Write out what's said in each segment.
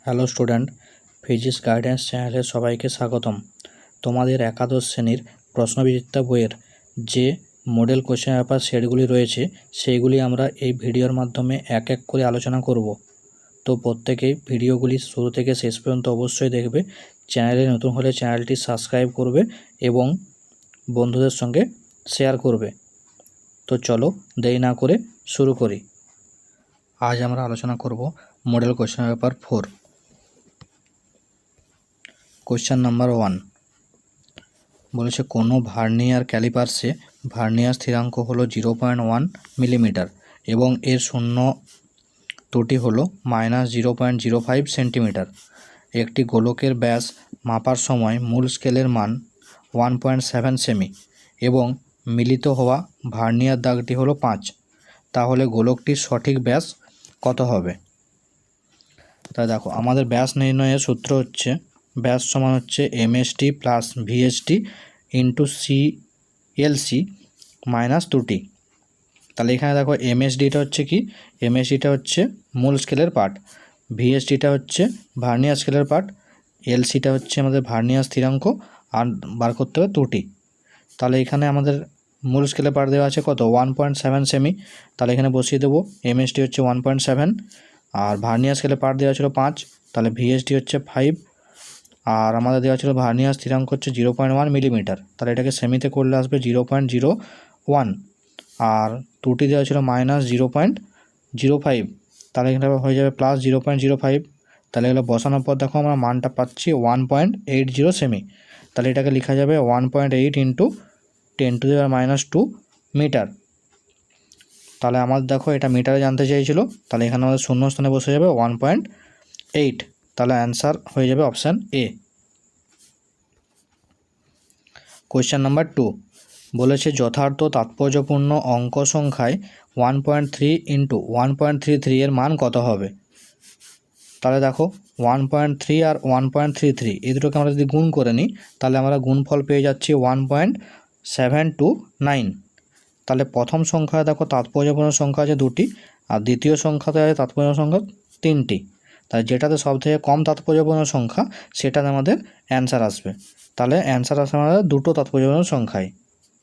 Hello student, physics guidance চ্যানেলে সবাইকে স্বাগতম। তোমাদের একাদশ শ্রেণীর প্রশ্নবিচিত্রা বইয়ের যে মডেল কোশ্চেন পেপার সেটগুলি রয়েছে সেইগুলি আমরা এই ভিডিওর মাধ্যমে এক এক করে আলোচনা করব। তো প্রত্যেকেই ভিডিওগুলি শুরু থেকে শেষ পর্যন্ত অবশ্যই দেখবে। চ্যানেলে নতুন হলে চ্যানেলটি সাবস্ক্রাইব করবে এবং বন্ধুদের সঙ্গে শেয়ার করবে। তো চলো দেরি না করে শুরু করি। আজ আমরা আলোচনা করব model question paper 4। Question number 1 বলেছে কোনো ভার্নিয়ার ক্যালিপার্সে ভার্নিয়ার স্থিরাঙ্ক হলো 0.1 মিলিমিটার এবং এর শূন্য ত্রুটি হলো -0.05 সেন্টিমিটার। একটি গোলকের ব্যাস মাপার সময় মূল স্কেলের মান 1.7 সেমি এবং মিলিত হওয়া ভার্নিয়ার দাগটি হলো 5। তাহলে গোলকটির সঠিক ব্যাস কত হবে? তাই দেখো, আমাদের ব্যাস নির্ণয়ের সূত্র হচ্ছে ব্যাস সমান হচ্ছে MST plus VST into CLC minus ত্রুটি। তাহলে এখানে দেখো MSDটা হচ্ছে কি, MSDটা হচ্ছে মূল স্কেলের পার্ট, VSTটা হচ্ছে ভার্নিয়ার স্কেলের পার্ট, LCটা হচ্ছে আমাদের ভার্নিয়ার স্থিরাঙ্ক, আর বার করতে হবে ত্রুটি। তাহলে এখানে আমাদের মূল স্কেলের পার্ট দেওয়া আছে কত, 1.7 সেমি। তাহলে এখানে বসিয়ে দেবো MSD হচ্ছে 1.7, আর ভার্নিয়ার স্কেলের পার্ট দেওয়া ছিল 5, তাহলে VSD হচ্ছে 5, আর আমাদের দেওয়া ছিল ভার্নিয়ার স্থিরাঙ্ক হচ্ছে 0.1 মিলিমিটার। তাহলে এটাকে সেমিতে করলে আসবে 0.01, আর ত্রুটি দেওয়া ছিল -0.05, তাহলে এখানে হয়ে যাবে +0.05। তাহলে এগুলো বসানোর পর দেখো আমরা মানটা পাচ্ছি 1.80 সেমি। তাহলে এটাকে লেখা যাবে 1.8 ইন্টু 10⁻² মিটার। তাহলে আমাদের দেখো এটা মিটারে জানতে চেয়েছিল, তাহলে এখানে আমাদের শূন্য স্থানে বসে যাবে 1.8। তাহলে অ্যান্সার হয়ে যাবে অপশান এ। কোয়েশ্চেন নাম্বার 2 বলেছে যথার্থ তাৎপর্যপূর্ণ অঙ্ক সংখ্যায় 1.3 ইন্টু 1.33 এর মান কত হবে? তাহলে দেখো 1.3 আর 1.33 এই দুটোকে আমরা যদি গুণ করে নিই তাহলে আমরা গুণফল পেয়ে যাচ্ছি 1.729। তাহলে প্রথম সংখ্যা দেখো তাৎপর্যপূর্ণ সংখ্যা আছে 2টি, আর দ্বিতীয় সংখ্যাতে আছে তাৎপর্যপূর্ণ সংখ্যা 3টি। তাহলে যেটাতে সবথেকে কম তাৎপর্যপূর্ণ সংখ্যা সেটাতে আমাদের অ্যান্সার আসবে। তাহলে অ্যান্সার আসবে আমাদের দুটো তাৎপর্যপূর্ণ সংখ্যায়।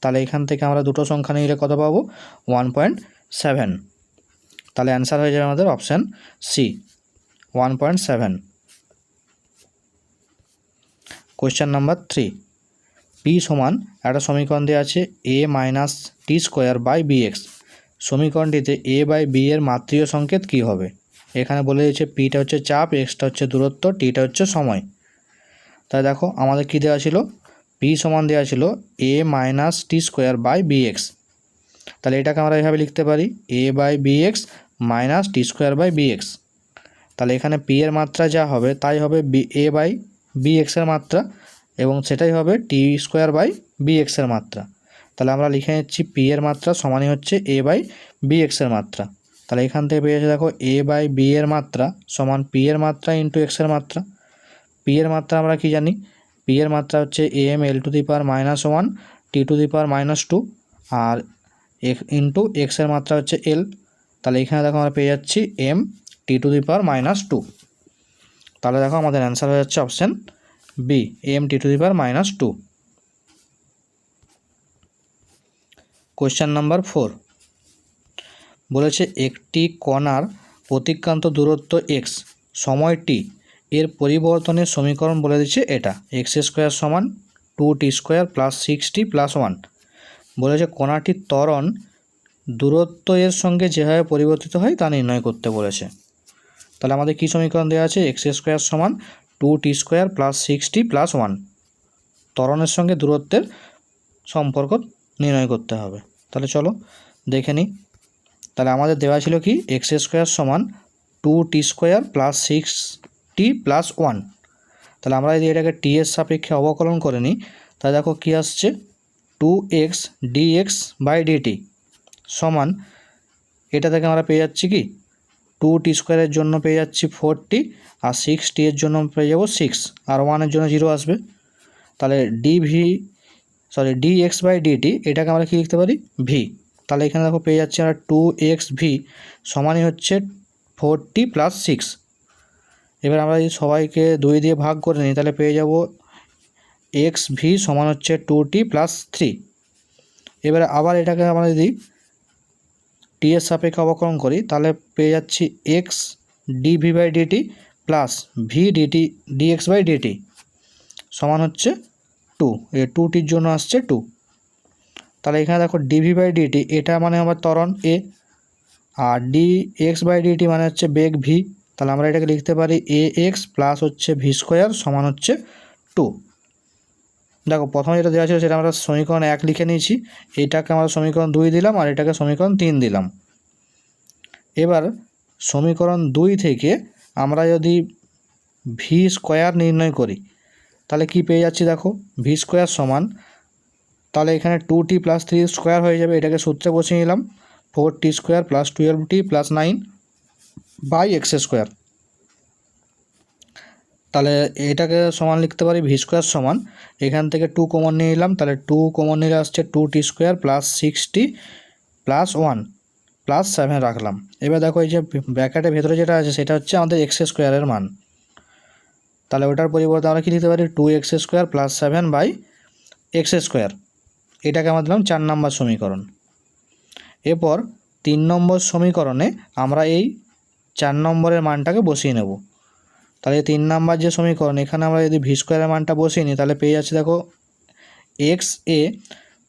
তাহলে এখান থেকে আমরা দুটো সংখ্যা নিলে কত পাবো, 1.7। তাহলে অ্যান্সার হয়ে যাবে আমাদের option C, 1.7। Question number 3 P সমান একটা সমীকরণ দেওয়া আছে a-t² / bx। সমীকরণটিতে a/b এর মাত্রিয় সংকেত কী হবে? এখানে বলে দিয়েছে পিটা হচ্ছে চাপ, এক্সটা হচ্ছে দূরত্ব, টিটা হচ্ছে সময়। তাই দেখো আমাদের কী দেওয়া ছিল, পি সমান দেওয়া ছিল a-t² / bx। তাহলে এটাকে আমরা এভাবে লিখতে পারি a/bx - t²/bx। তাহলে এখানে পি এর মাত্রা যা হবে তাই হবে a/bx এর মাত্রা, এবং সেটাই হবে t²/bx এর মাত্রা। তাহলে আমরা লিখে নিচ্ছি পি এর মাত্রা সমানই হচ্ছে a/bx এর মাত্রা। তাহলে এখান থেকে পেয়ে যাচ্ছে দেখো a/b এর মাত্রা সমান পি এর মাত্রা ইন্টু এক্স এর মাত্রা। পি এর মাত্রা আমরা কি জানি, পি এর মাত্রা হচ্ছে m(l⁻⁻1 t⁻²), আর ইন্টু এক্স এর মাত্রা হচ্ছে এল। তাহলে এখানে দেখো আমরা পেয়ে যাচ্ছি m(t⁻²). তাহলে দেখো আমাদের অ্যান্সার হয়ে যাচ্ছে option B, m(t⁻²). Question number 4 বলেছে একটি কণার প্রতিক্রান্ত দূরত্ব x, সময় t এর পরিবর্তনের সমীকরণ বলে দিচ্ছে এটা x² সমান 2t² + 6t + 1। বলেছে কণাটির ত্বরণ দূরত্ব এর সঙ্গে যেভাবে পরিবর্তিত হয় তা নির্ণয় করতে বলেছে। তাহলে আমাদের কী সমীকরণ দেওয়া আছে, x² সমান 2t² + 6t + 1। ত্বরণের সঙ্গে দূরত্বের সম্পর্ক নির্ণয় করতে হবে। তাহলে চলো দেখে নিই। তাহলে আমাদের দেওয়া ছিল কি, x² সমান 2t² + 6t + 1। তাহলে আমরা যদি এটাকে টি এর সাপেক্ষে অবকলন করে নিই তাহলে দেখো কী আসছে, 2x dx/dt সমান, এটা থেকে আমরা পেয়ে যাচ্ছি কি 2t² এর জন্য পেয়ে যাচ্ছি 4t, আর 6t এর জন্য পেয়ে যাবো 6, আর 1 এর জন্য 0 আসবে। তাহলে dx/dt এটাকে আমরা কি লিখতে পারি, v। তাহলে এখানে দেখো পেয়ে যাচ্ছি আমরা 2xv সমানই হচ্ছে 4t + 6। এবার আমরা যদি সবাইকে 2 দিয়ে ভাগ করে নিই তাহলে পেয়ে যাব এক্স ভি সমান হচ্ছে 2t + 3। এবারে আবার এটাকে আমরা যদি টি এর সাপেক্ষে অবকলন করি তাহলে পেয়ে যাচ্ছি x dv/dt plus V DT dx/dt সমান হচ্ছে 2। এই 2টির জন্য আসছে 2। তাহলে এখানে দেখো dv/dt এটা মানে আমার ত্বরণ এ, আর dx/dt মানে হচ্ছে বেগ ভি। তাহলে আমরা এটাকে লিখতে পারি ax প্লাস হচ্ছে ভি স্কোয়ার সমান হচ্ছে 2। দেখো প্রথমে যেটা দেওয়া ছিল সেটা আমরা সমীকরণ 1 লিখে নিয়েছি, এটাকে আমরা সমীকরণ 2 দিলাম আর এটাকে সমীকরণ 3 দিলাম। এবার সমীকরণ 2 থেকে আমরা যদি ভি স্কোয়ার নির্ণয় করি তাহলে কি পেয়ে যাচ্ছি, দেখো ভি স্কোয়ার সমান, তাহলে এখানে 2t + 3 স্কোয়ার হয়ে যাবে, এটাকে সূত্রে বসিয়ে নিলাম 4t² + 12t + 9/x²। তাহলে এটাকে সমান লিখতে পারি ভি স্কোয়ার সমান, এখান থেকে 2 কমন নিয়ে নিলাম, তাহলে 2 কমন নিলে আসছে 2t² + 6t + 1 + 7 রাখলাম। এবার দেখো এই যে ব্র্যাকেটের ভেতরে যেটা আছে সেটা হচ্ছে আমাদের x² এর মান, তাহলে ওটার পরিবর্তে আমরা কী লিখতে পারি 2x² + 7/x²। এটাকে আমরা দিলাম 4 নম্বর সমীকরণ। এরপর 3 নম্বর সমীকরণে আমরা এই 4 নম্বরের মানটাকে বসিয়ে নেব। তাহলে 3 নম্বর যে সমীকরণ, এখানে আমরা যদি ভি স্কোয়ারের মানটা বসিয়ে নিই তাহলে পেয়ে যাচ্ছে দেখো এক্স এ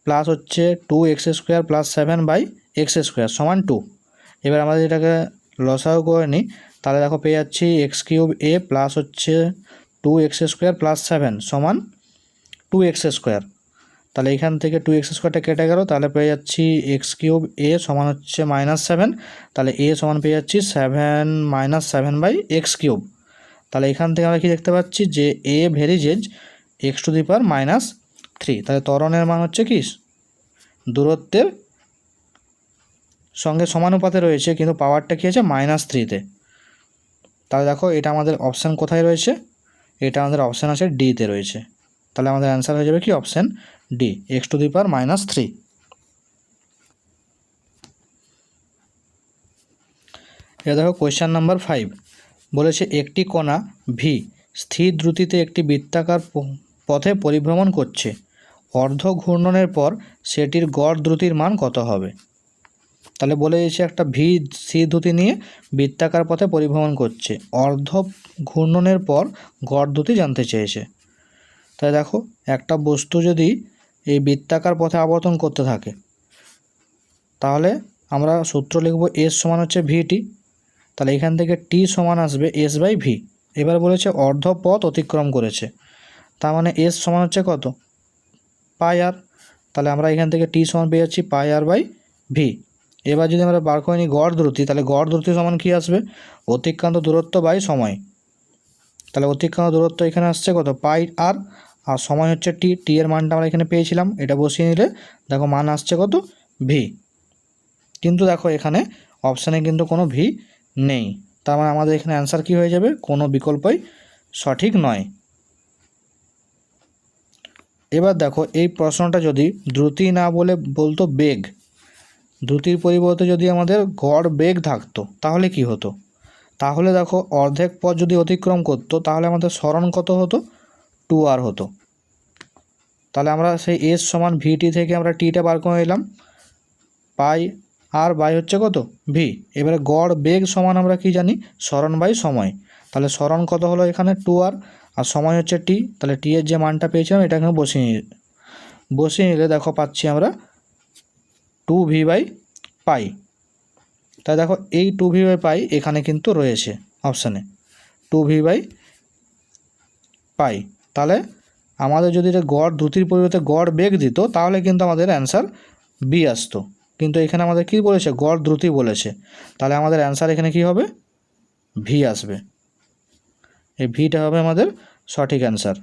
প্লাস হচ্ছে 2x² + 7/x² সমান 2। এবার আমরা এটাকে লসাগু করে নিই তাহলে দেখো পেয়ে যাচ্ছি x³ a প্লাস হচ্ছে 2x² + 7 সমান 2x²। তাহলে এখান থেকে 2x² কেটে গেল, তাহলে পেয়ে যাচ্ছি x³ a সমান হচ্ছে -7, তাহলে a সমান পেয়ে যাচ্ছি 7 - 7/x³। তাহলে এখান থেকে আমরা কি দেখতে পাচ্ছি যে a ভেরিজেজ x⁻³ তাহলে ত্বরণের মান হচ্ছে কি দূরত্বের সঙ্গে সমানুপাতে রয়েছে, কিন্তু পাওয়ারটা কী আছে -3-তে। তাহলে দেখো এটা আমাদের অপশান কোথায় রয়েছে, এটা আমাদের অপশান আছে ডিতে রয়েছে। তাহলে আমাদের অ্যান্সার হয়ে যাবে কি অপশান ডি x⁻³ এবার দেখো কোয়েশ্চেন নাম্বার 5 বলেছে একটি কণা ভি স্থির দ্রুতিতে একটি বৃত্তাকার পথে পরিভ্রমণ করছে, অর্ধ ঘূর্ণনের পর সেটির গড় দ্রুতির মান কত হবে। তাহলে বলে দিয়েছে একটা ভি স্থির দ্রুতি নিয়ে বৃত্তাকার পথে পরিভ্রমণ করছে, অর্ধ ঘূর্ণনের পর গড় দ্রুতি জানতে চেয়েছে। তাই দেখো একটা বস্তু যদি এই বৃত্তাকার পথে আবর্তন করতে থাকে তাহলে আমরা সূত্র লিখব এস সমান হচ্ছে ভিটি, তাহলে এখান থেকে টি সমান আসবে s/ভি। এবার বলেছে অর্ধ পথ অতিক্রম করেছে, তার মানে এস সমান হচ্ছে কত πr, তাহলে আমরা এখান থেকে টি সমান পেয়ে যাচ্ছি πr/ভি। এবার যদি আমরা বার করে নিই গড় দ্রুতি, তাহলে গড় দ্রুতি সমান কী আসবে অতিক্রান্ত দূরত্ব বাই সময়। তাহলে অতিক্রান্ত দূরত্ব এখানে আসছে কত πr, আর সময় হচ্ছে টি এর মানটা আমরা এখানে পেয়েছিলাম, এটা বসিয়ে নিলে দেখো মান আসছে কত ভি। কিন্তু দেখো এখানে অপশানে কিন্তু কোনো ভি নেই, তার মানে আমাদের এখানে অ্যান্সার কী হয়ে যাবে, কোনো বিকল্পই সঠিক নয়। এবার দেখো এই প্রশ্নটা যদি দ্রুতি না বলে বলতো বেগ, দ্রুতির পরিবর্তে যদি আমাদের গড় বেগ থাকতো তাহলে কি হতো, তাহলে দেখো অর্ধেক পথ যদি অতিক্রম করতো তাহলে আমাদের সরণ কত হতো 2r হতো। তাহলে আমরা সেই এস সমান ভিটি থেকে আমরা টিটা বার করে নিলাম, πr/বাই হচ্ছে কত ভি। এবারে গড় বেগ সমান আমরা কি জানি সরণ বাই সময়, তাহলে সরণ কত হলো এখানে 2r আর সময় হচ্ছে টি, তাহলে টি এর যে মানটা পেয়েছিলাম এটা এখানে বসিয়ে নিলে দেখো পাচ্ছি আমরা 2v/π। তাই দেখো এই 2v/π এখানে কিন্তু রয়েছে অপশানে 2v/π। তাহলে আমাদের যদি এটা গড় দ্রুতির পরিবর্তে গড় বেগ দিত তাহলে কিন্তু আমাদের অ্যান্সার বি আসতো, কিন্তু এখানে আমাদের কি বলেছে গড় দ্রুতি বলেছে, তাহলে আমাদের অ্যান্সার এখানে কি হবে ভি আসবে, এই ভিটা হবে আমাদের সঠিক অ্যান্সার।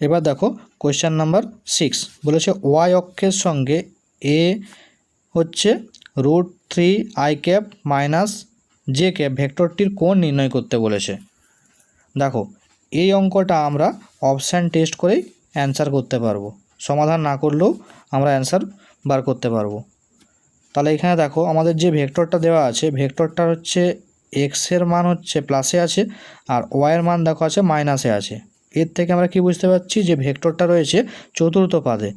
এবার দেখো কোয়েশ্চেন নাম্বার 6 বলেছে ওয়াই অক্ষের সঙ্গে এ হচ্ছে √3i⁻ - j ভেক্টরটির কোণ নির্ণয় করতে বলেছে। দেখো এই অঙ্কটা আমরা অপশান টেস্ট করেই অ্যান্সার করতে পারবো, সমাধান না করলেও আমরা অ্যান্সার বার করতে পারবো। তাহলে এখানে দেখো আমাদের যে ভেক্টরটা দেওয়া আছে, ভেক্টরটা হচ্ছে এক্সের মান হচ্ছে প্লাসে আছে আর ওয়াইয়ের মান দেখো আছে মাইনাসে আছে। এর থেকে আমরা কি বুঝতে পারছি যে ভেক্টরটা রয়েছে চতুর্থ পাদে।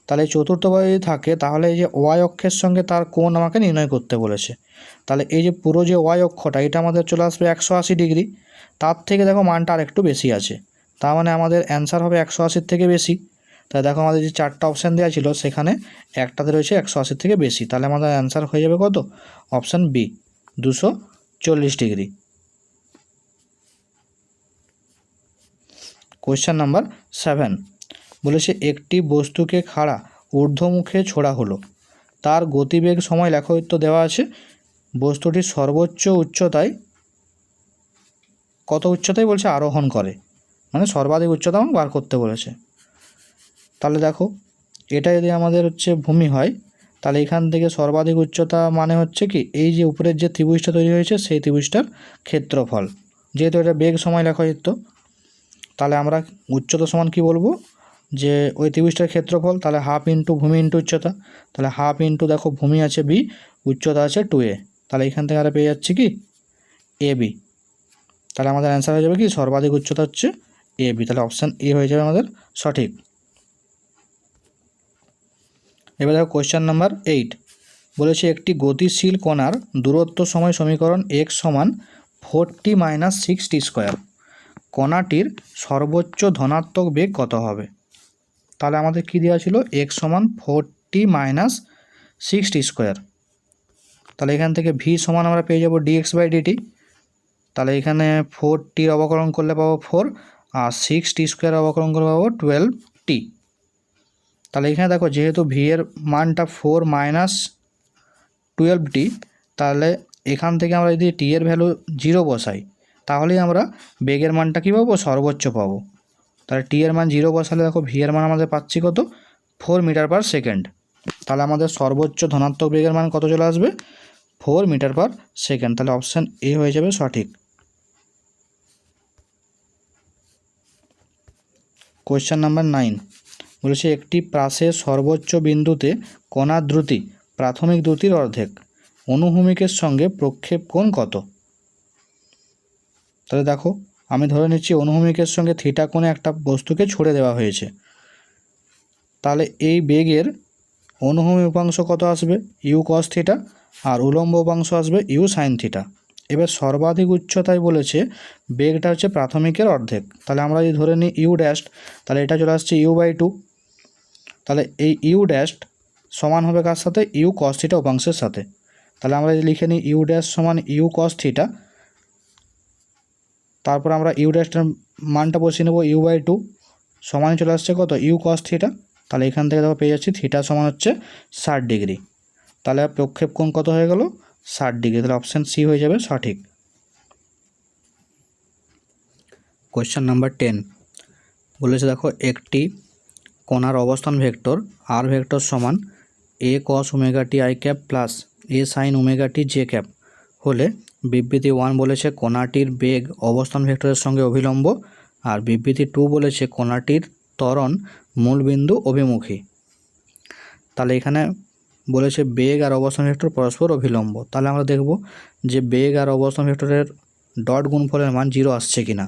তাহলে চতুর্থ পাদে যদি থাকে তাহলে এই যে ওয়াই অক্ষের সঙ্গে তার কোণ আমাকে নির্ণয় করতে বলেছে। তাহলে এই যে পুরো যে ওয়াই অক্ষটা এটা আমাদের চলে আসবে 180 ডিগ্রি। তার থেকে দেখো মানটা আর একটু বেশি আছে, তার মানে আমাদের অ্যান্সার হবে 180 থেকে বেশি। তাই দেখো আমাদের যে 4টা অপশান দেওয়া ছিল সেখানে একটাতে রয়েছে 180 থেকে বেশি, তাহলে আমাদের অ্যান্সার হয়ে যাবে কত? Option B, 240 degree. Question number 7 বলেছে একটি বস্তুকে খাড়া ঊর্ধ্বমুখে ছোড়া হলো, তার গতিবেগ সময় লেখো। তো দেওয়া আছে বস্তুটির সর্বোচ্চ উচ্চতায়, কত উচ্চতায় বলছে আরোহণ করে, মানে সর্বাধিক উচ্চতা আমাকে বার করতে বলেছে। তাহলে দেখো এটা যদি আমাদের হচ্ছে ভূমি হয় তাহলে এখান থেকে সর্বাধিক উচ্চতা মানে হচ্ছে কি এই যে উপরের যে ত্রিভুজটা তৈরি হয়েছে সেই ত্রিভুজটার ক্ষেত্রফল, যেহেতু এটা বেগ সময় লেখা যেত তাহলে আমরা উচ্চতা সমান কি বলবো যে ওই ত্রিভুজটার ক্ষেত্রফল, তাহলে হাফ ইন্টু ভূমি ইন্টু উচ্চতা, তাহলে হাফ ইন্টু দেখো ভূমি আছে বি, উচ্চতা আছে 2a, তাহলে এখান থেকে আমরা পেয়ে যাচ্ছি কি এ বি। তাহলে আমাদের অ্যান্সার হয়ে যাবে কি সর্বাধিক উচ্চতা হচ্ছে এ বি, তাহলে অপশান এ হয়ে যাবে আমাদের সঠিক। এবার দেখো কোয়েশ্চেন নাম্বার 8 বলেছে একটি গতিশীল কণার দূরত্ব সময় সমীকরণ x সমান 40 - 60 স্কোয়ার, কণাটির সর্বোচ্চ ধনাত্মক বেগ কত হবে? তাহলে আমাদের কি দেওয়া ছিল x সমান 40 - 60 স্কোয়ার, তাহলে এখান থেকে v সমান আমরা পেয়ে যাব dx/dt। তাহলে এখানে 40 অবকলন করলে পাবো 4 আর 60 স্কোয়ার অবকলন করলে পাবো 12t। তাহলে এখানে দেখো যেহেতু v এর মানটা 4 - 12t, তাহলে এখান থেকে আমরা যদি t এর ভ্যালু 0 বসাই তাহলেই আমরা বেগের মানটা কী পাবো? সর্বোচ্চ পাবো। তাহলে t এর মান 0 বসালে দেখো v এর মান আমাদের পাচ্ছি কত? 4 মিটার/সেকেন্ড। তাহলে আমাদের সর্বোচ্চ ধনাত্মক বেগের মান কত চলে আসবে? 4 মিটার/সেকেন্ড। তাহলে অপশান এ হয়ে যাবে সঠিক। কোয়েশ্চেন নাম্বার 9 বলেছে একটি প্রাসের সর্বোচ্চ বিন্দুতে কণার দ্রুতি প্রাথমিক দ্রুতির অর্ধেক, অনুভূমিকের সঙ্গে প্রক্ষেপ কোণ কত? তাহলে দেখো আমি ধরে নিচ্ছি অনুভূমিকের সঙ্গে থিটা কোণে একটা বস্তুকে ছুড়ে দেওয়া হয়েছে, তাহলে এই বেগের অনুভূমিক উপাংশ কত আসবে? ইউ কস থিটা, আর উলম্ব উপাংশ আসবে ইউ সাইন থিটা। এবার সর্বাধিক উচ্চতায় বলেছে বেগটা হচ্ছে প্রাথমিকের অর্ধেক, তাহলে আমরা যদি ধরে নিই ইউ ড্যাশ, তাহলে এটা চলে আসছে u/2। তাহলে এই ইউ ড্যাশ সমান হবে কার সাথে? ইউ কস থিটা উপাংশের সাথে। তাহলে আমরা যদি লিখে নিই ইউ ড্যাশ সমান ইউ কস থিটা, তারপর আমরা ইউ ড্যাশটার মানটা বসিয়ে নেব u/2 সমান চলে আসছে কত? U cos theta. তাহলে এখান থেকে দেখো পেয়ে যাচ্ছি থিটা সমান হচ্ছে 60 ডিগ্রি। তাহলে প্রক্ষেপ কোণ কত হয়ে গেল? 60 ডিগ্রি। তাহলে অপশান সি হয়ে যাবে সঠিক। কোয়েশ্চেন নাম্বার 10 বলেছে দেখো একটি কণার অবস্থান ভেক্টর আর ভেক্টর সমান a cos ω t i cap plus a sin ω t j cap হলে বিবৃতি 1 বলেছে কণাটির বেগ অবস্থান ভেক্টরের সঙ্গে অভিলম্ব, আর বিবৃতি 2 বলেছে কণাটির ত্বরণ মূলবিন্দু অভিমুখী। তাহলে এখানে বলেছে বেগ আর অবস্থান ভেক্টর পরস্পর অভিলম্ব, তাহলে আমরা দেখব যে বেগ আর অবস্থান ভেক্টরের ডট গুণফলের মান 0 আসছে কিনা।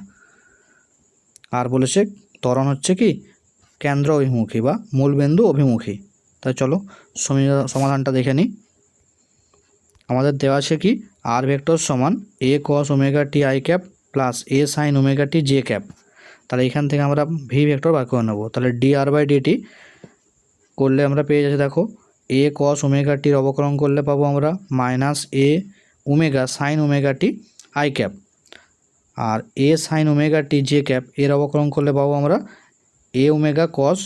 আর বলেছে ত্বরণ হচ্ছে কি কেন্দ্র অভিমুখী বা মূলবিন্দু অভিমুখী। তাই চলো সমাধানটা দেখে নিই। আমাদের দেওয়া আছে কি আর ভেক্টর সমান a cos ω t i cap plus a sin ω t j cap. তাহলে এখান থেকে আমরা ভি ভেক্টর বার করে নেব। তাহলে dr/dt করলে আমরা পেয়ে যাচ্ছি দেখো a cos ω t অবকলন করলে পাবো আমরা minus a ω sin ω t i cap, আর a sin ω t j cap এর অবকলন করলে পাবো আমরা a ω cos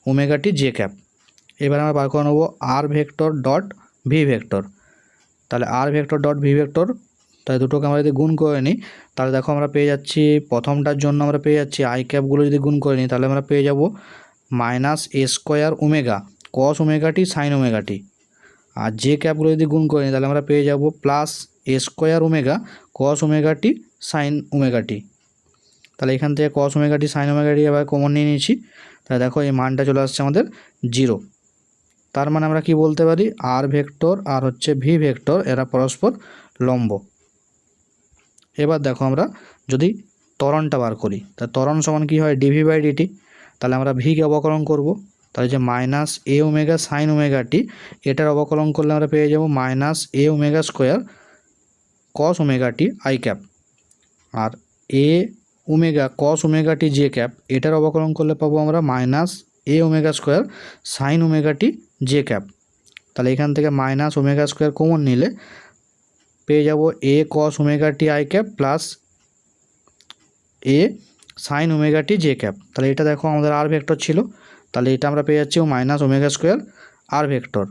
ω t j cap. এবার আমরা বার করে নেব আর ভেক্টর ডট ভি ভেক্টর। তাহলে আর ভেক্টর ডট ভি ভেক্টর, তাই দুটোকে আমরা যদি গুণ করে নিই তাহলে দেখো আমরা পেয়ে যাচ্ছি প্রথমটার জন্য আমরা পেয়ে যাচ্ছি আই ক্যাপগুলো যদি গুণ করে নিই তাহলে আমরা পেয়ে যাব minus a square ω cos ω t sin ω t, আর যে ক্যাপগুলো যদি গুণ করে নিই তাহলে আমরা পেয়ে যাব plus a square ω cos ω t sin ω t। তাহলে এখান থেকে cos ω t sin ω t এবার কমন নিয়ে নিয়েছি, তাহলে দেখো এই মানটা চলে আসছে আমাদের 0। তার মানে আমরা কি বলতে পারি, আর ভেক্টর আর হচ্ছে ভি ভেক্টর এরা পরস্পর লম্ব। এবার দেখো আমরা যদি ত্বরণটা বার করি, তা ত্বরণ সমান কী হয়, ডিভি বাই ডিটি। তাহলে আমরা ভিকে অবকলন করব, তাহলে যে minus a omega sine omega t, এটার অবকলন করলে আমরা পেয়ে যাব minus a omega square cos omega t i cap. আর a omega cos omega t j cap, এটার অবকলন করলে পাবো আমরা minus a omega square sine omega t j cap. তাহলে এখান থেকে মাইনাস ওমেগা স্কোয়ার কমন নিলে পেয়ে যাব a cos omega t i cap plus a sine omega t j cap. তাহলে এটা দেখো আমাদের আর ভেক্টর ছিল, তাহলে এটা আমরা পেয়ে যাচ্ছি মাইনাস ওমেগা স্কোয়ার আর ভেক্টর।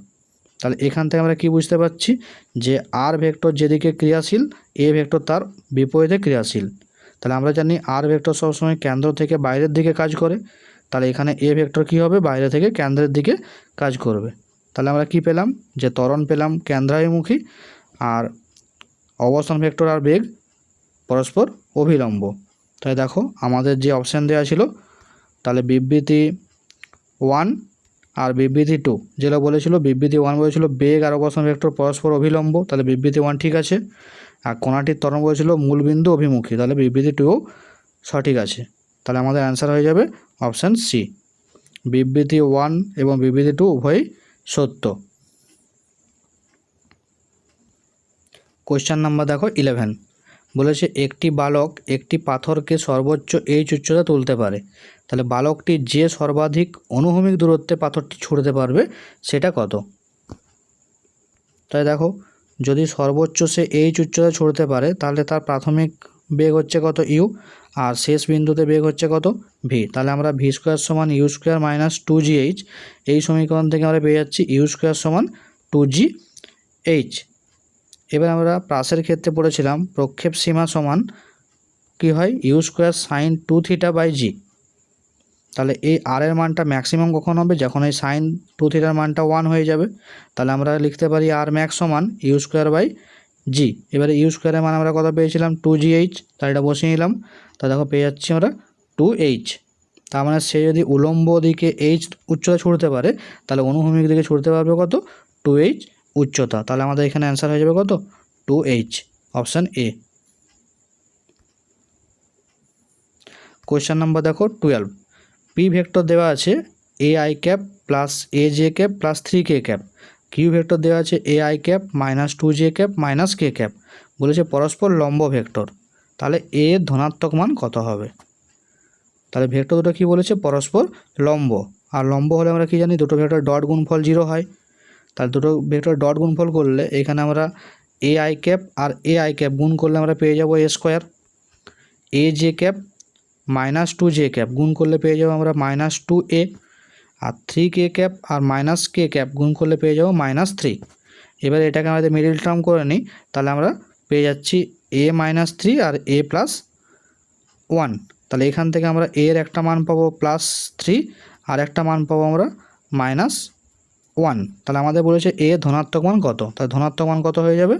তাহলে এখান থেকে আমরা কি বুঝতে পারছি যে আর ভেক্টর যেদিকে ক্রিয়াশীল, এ ভেক্টর তার বিপরীতে ক্রিয়াশীল। তাহলে আমরা জানি আর ভেক্টর সবসময় কেন্দ্র থেকে বাইরের দিকে কাজ করে, তাহলে এখানে এ ভেক্টর কী হবে, বাইরে থেকে কেন্দ্রের দিকে কাজ করবে। তাহলে আমরা কি পেলাম, যে ত্বরণ পেলাম কেন্দ্রাভিমুখী, আর অবস্থান ভেক্টর আর বেগ পরস্পর অভিলম্ব। তাই দেখো আমাদের যে অপশান দেওয়া ছিল, তাহলে বিবৃতি 1 আর বিবৃতি 2, যেটা বলেছিল বিবৃতি 1 বলেছিল বেগ আর অবস্থান ভেক্টর পরস্পর অভিলম্ব, তাহলে বিবৃতি 1 ঠিক আছে। আর কোণাটির ত্বরণ বলেছিল মূলবিন্দু অভিমুখী, তাহলে বিবৃতি 2ও সঠিক আছে। তাহলে আমাদের অ্যান্সার হয়ে যাবে অপশান সি, বিবৃতি 1 এবং বিবৃতি 2 উভয়ই সত্য। কোয়েশ্চেন নাম্বার দেখো 11, বলেছে একটি বালক একটি পাথরকে সর্বোচ্চ এইচ উচ্চতা তুলতে পারে, তাহলে বালকটি যে সর্বাধিক অনুভূমিক দূরত্বে পাথরটি ছুঁড়তে পারবে সেটা কত। তাই দেখো যদি সর্বোচ্চ সে এইচ উচ্চতা ছুঁড়তে পারে, তাহলে তার প্রাথমিক বেগ হচ্ছে কত ইউ, আর শেষ বিন্দুতে বেগ হচ্ছে কত ভি। তাহলে আমরা ভি স্কোয়ার সমান ইউ স্কোয়ার মাইনাস 2gh, এই সমীকরণ থেকে আমরা পেয়ে যাচ্ছি ইউ স্কোয়ার সমান 2gh। এবার আমরা প্রাসের ক্ষেত্রে পড়েছিলাম প্রক্ষেপ সীমা সমান কি হয়, u square sine 2 theta by g. তাহলে এই আর এর মানটা ম্যাক্সিমাম কখন হবে, যখন এই সাইন 2 থিটার মানটা 1 হয়ে যাবে। তাহলে আমরা লিখতে পারি আর ম্যাক্স সমান ইউ স্কোয়ার বাই জি। এবারে ইউ স্কোয়ারের মান আমরা কত পেয়েছিলাম 2gh, তাহলে এটা বসিয়ে নিলাম। তা দেখো পেয়ে যাচ্ছি আমরা 2h। তার মানে সে যদি উলম্ব দিকে এইচ উচ্চতা ছুঁড়তে পারে, তাহলে অনুভূমিক দিকে ছুঁড়তে পারবে কত 2h উচ্চতা। তাহলে আমাদের এখানে অ্যান্সার হয়ে যাবে কত 2h, option A. Question number দেখো 12, পি ভেক্টর দেওয়া আছে a i cap plus a j cap plus 3k cap, Q vector দেওয়া আছে a i cap minus 2j cap minus k cap, বলেছে পরস্পর লম্ব ভেক্টর। তাহলে এ ধনাত্মক মান কত হবে। তাহলে ভেক্টর দুটো কী বলেছে, পরস্পর লম্ব। আর লম্ব হলে আমরা কি জানি, দুটো ভেক্টর ডট গুণফল 0 হয়। তাহলে দুটো ভেক্টর ডট গুণফল করলে এখানে আমরা এ আই ক্যাপ আর এ আই ক্যাপ গুণ করলে আমরা পেয়ে যাব a square, a j cap minus 2j cap গুণ করলে পেয়ে যাবো আমরা মাইনাস 2a, আর 3k ক্যাপ আর মাইনাস কে ক্যাপ গুণ করলে পেয়ে যাবো মাইনাস 3। এবার এটাকে আমাদের মিডিল টার্ম করে নিই, তাহলে আমরা পেয়ে যাচ্ছি a মাইনাস 3 আর a প্লাস 1। তাহলে এখান থেকে আমরা a এর একটা মান পাবো প্লাস 3 আর একটা মান পাবো আমরা মাইনাস 1। তাহলে আমাদের বলেছে a ধনাত্মক মান কত, তাহলে ধনাত্মক মান কত হয়ে যাবে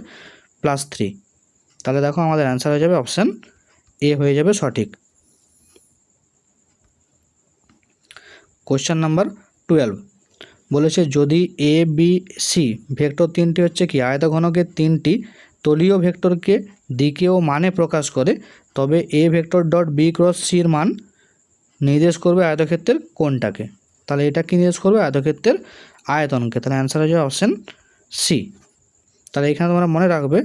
প্লাস 3। তাহলে দেখো আমাদের অ্যান্সার হয়ে যাবে অপশান এ হয়ে যাবে সঠিক। কোয়েশ্চেন নাম্বার 12, বলেছে যদি এ বি সি ভেক্টর তিনটি হচ্ছে কি আয়তঘনকের তিনটি তলীয় ভেক্টরকে দিকে ও মানে প্রকাশ করে, তবে a vector dot b cross সির মান নির্দেশ করবে আয়তক্ষেত্রের কোনটাকে। তাহলে এটা কি নির্দেশ করবে, আয়তক্ষেত্রের আয়তনকে। তাহলে অ্যান্সার হয়ে যাবে অপশান সি। তাহলে এখানে তোমরা মনে রাখবে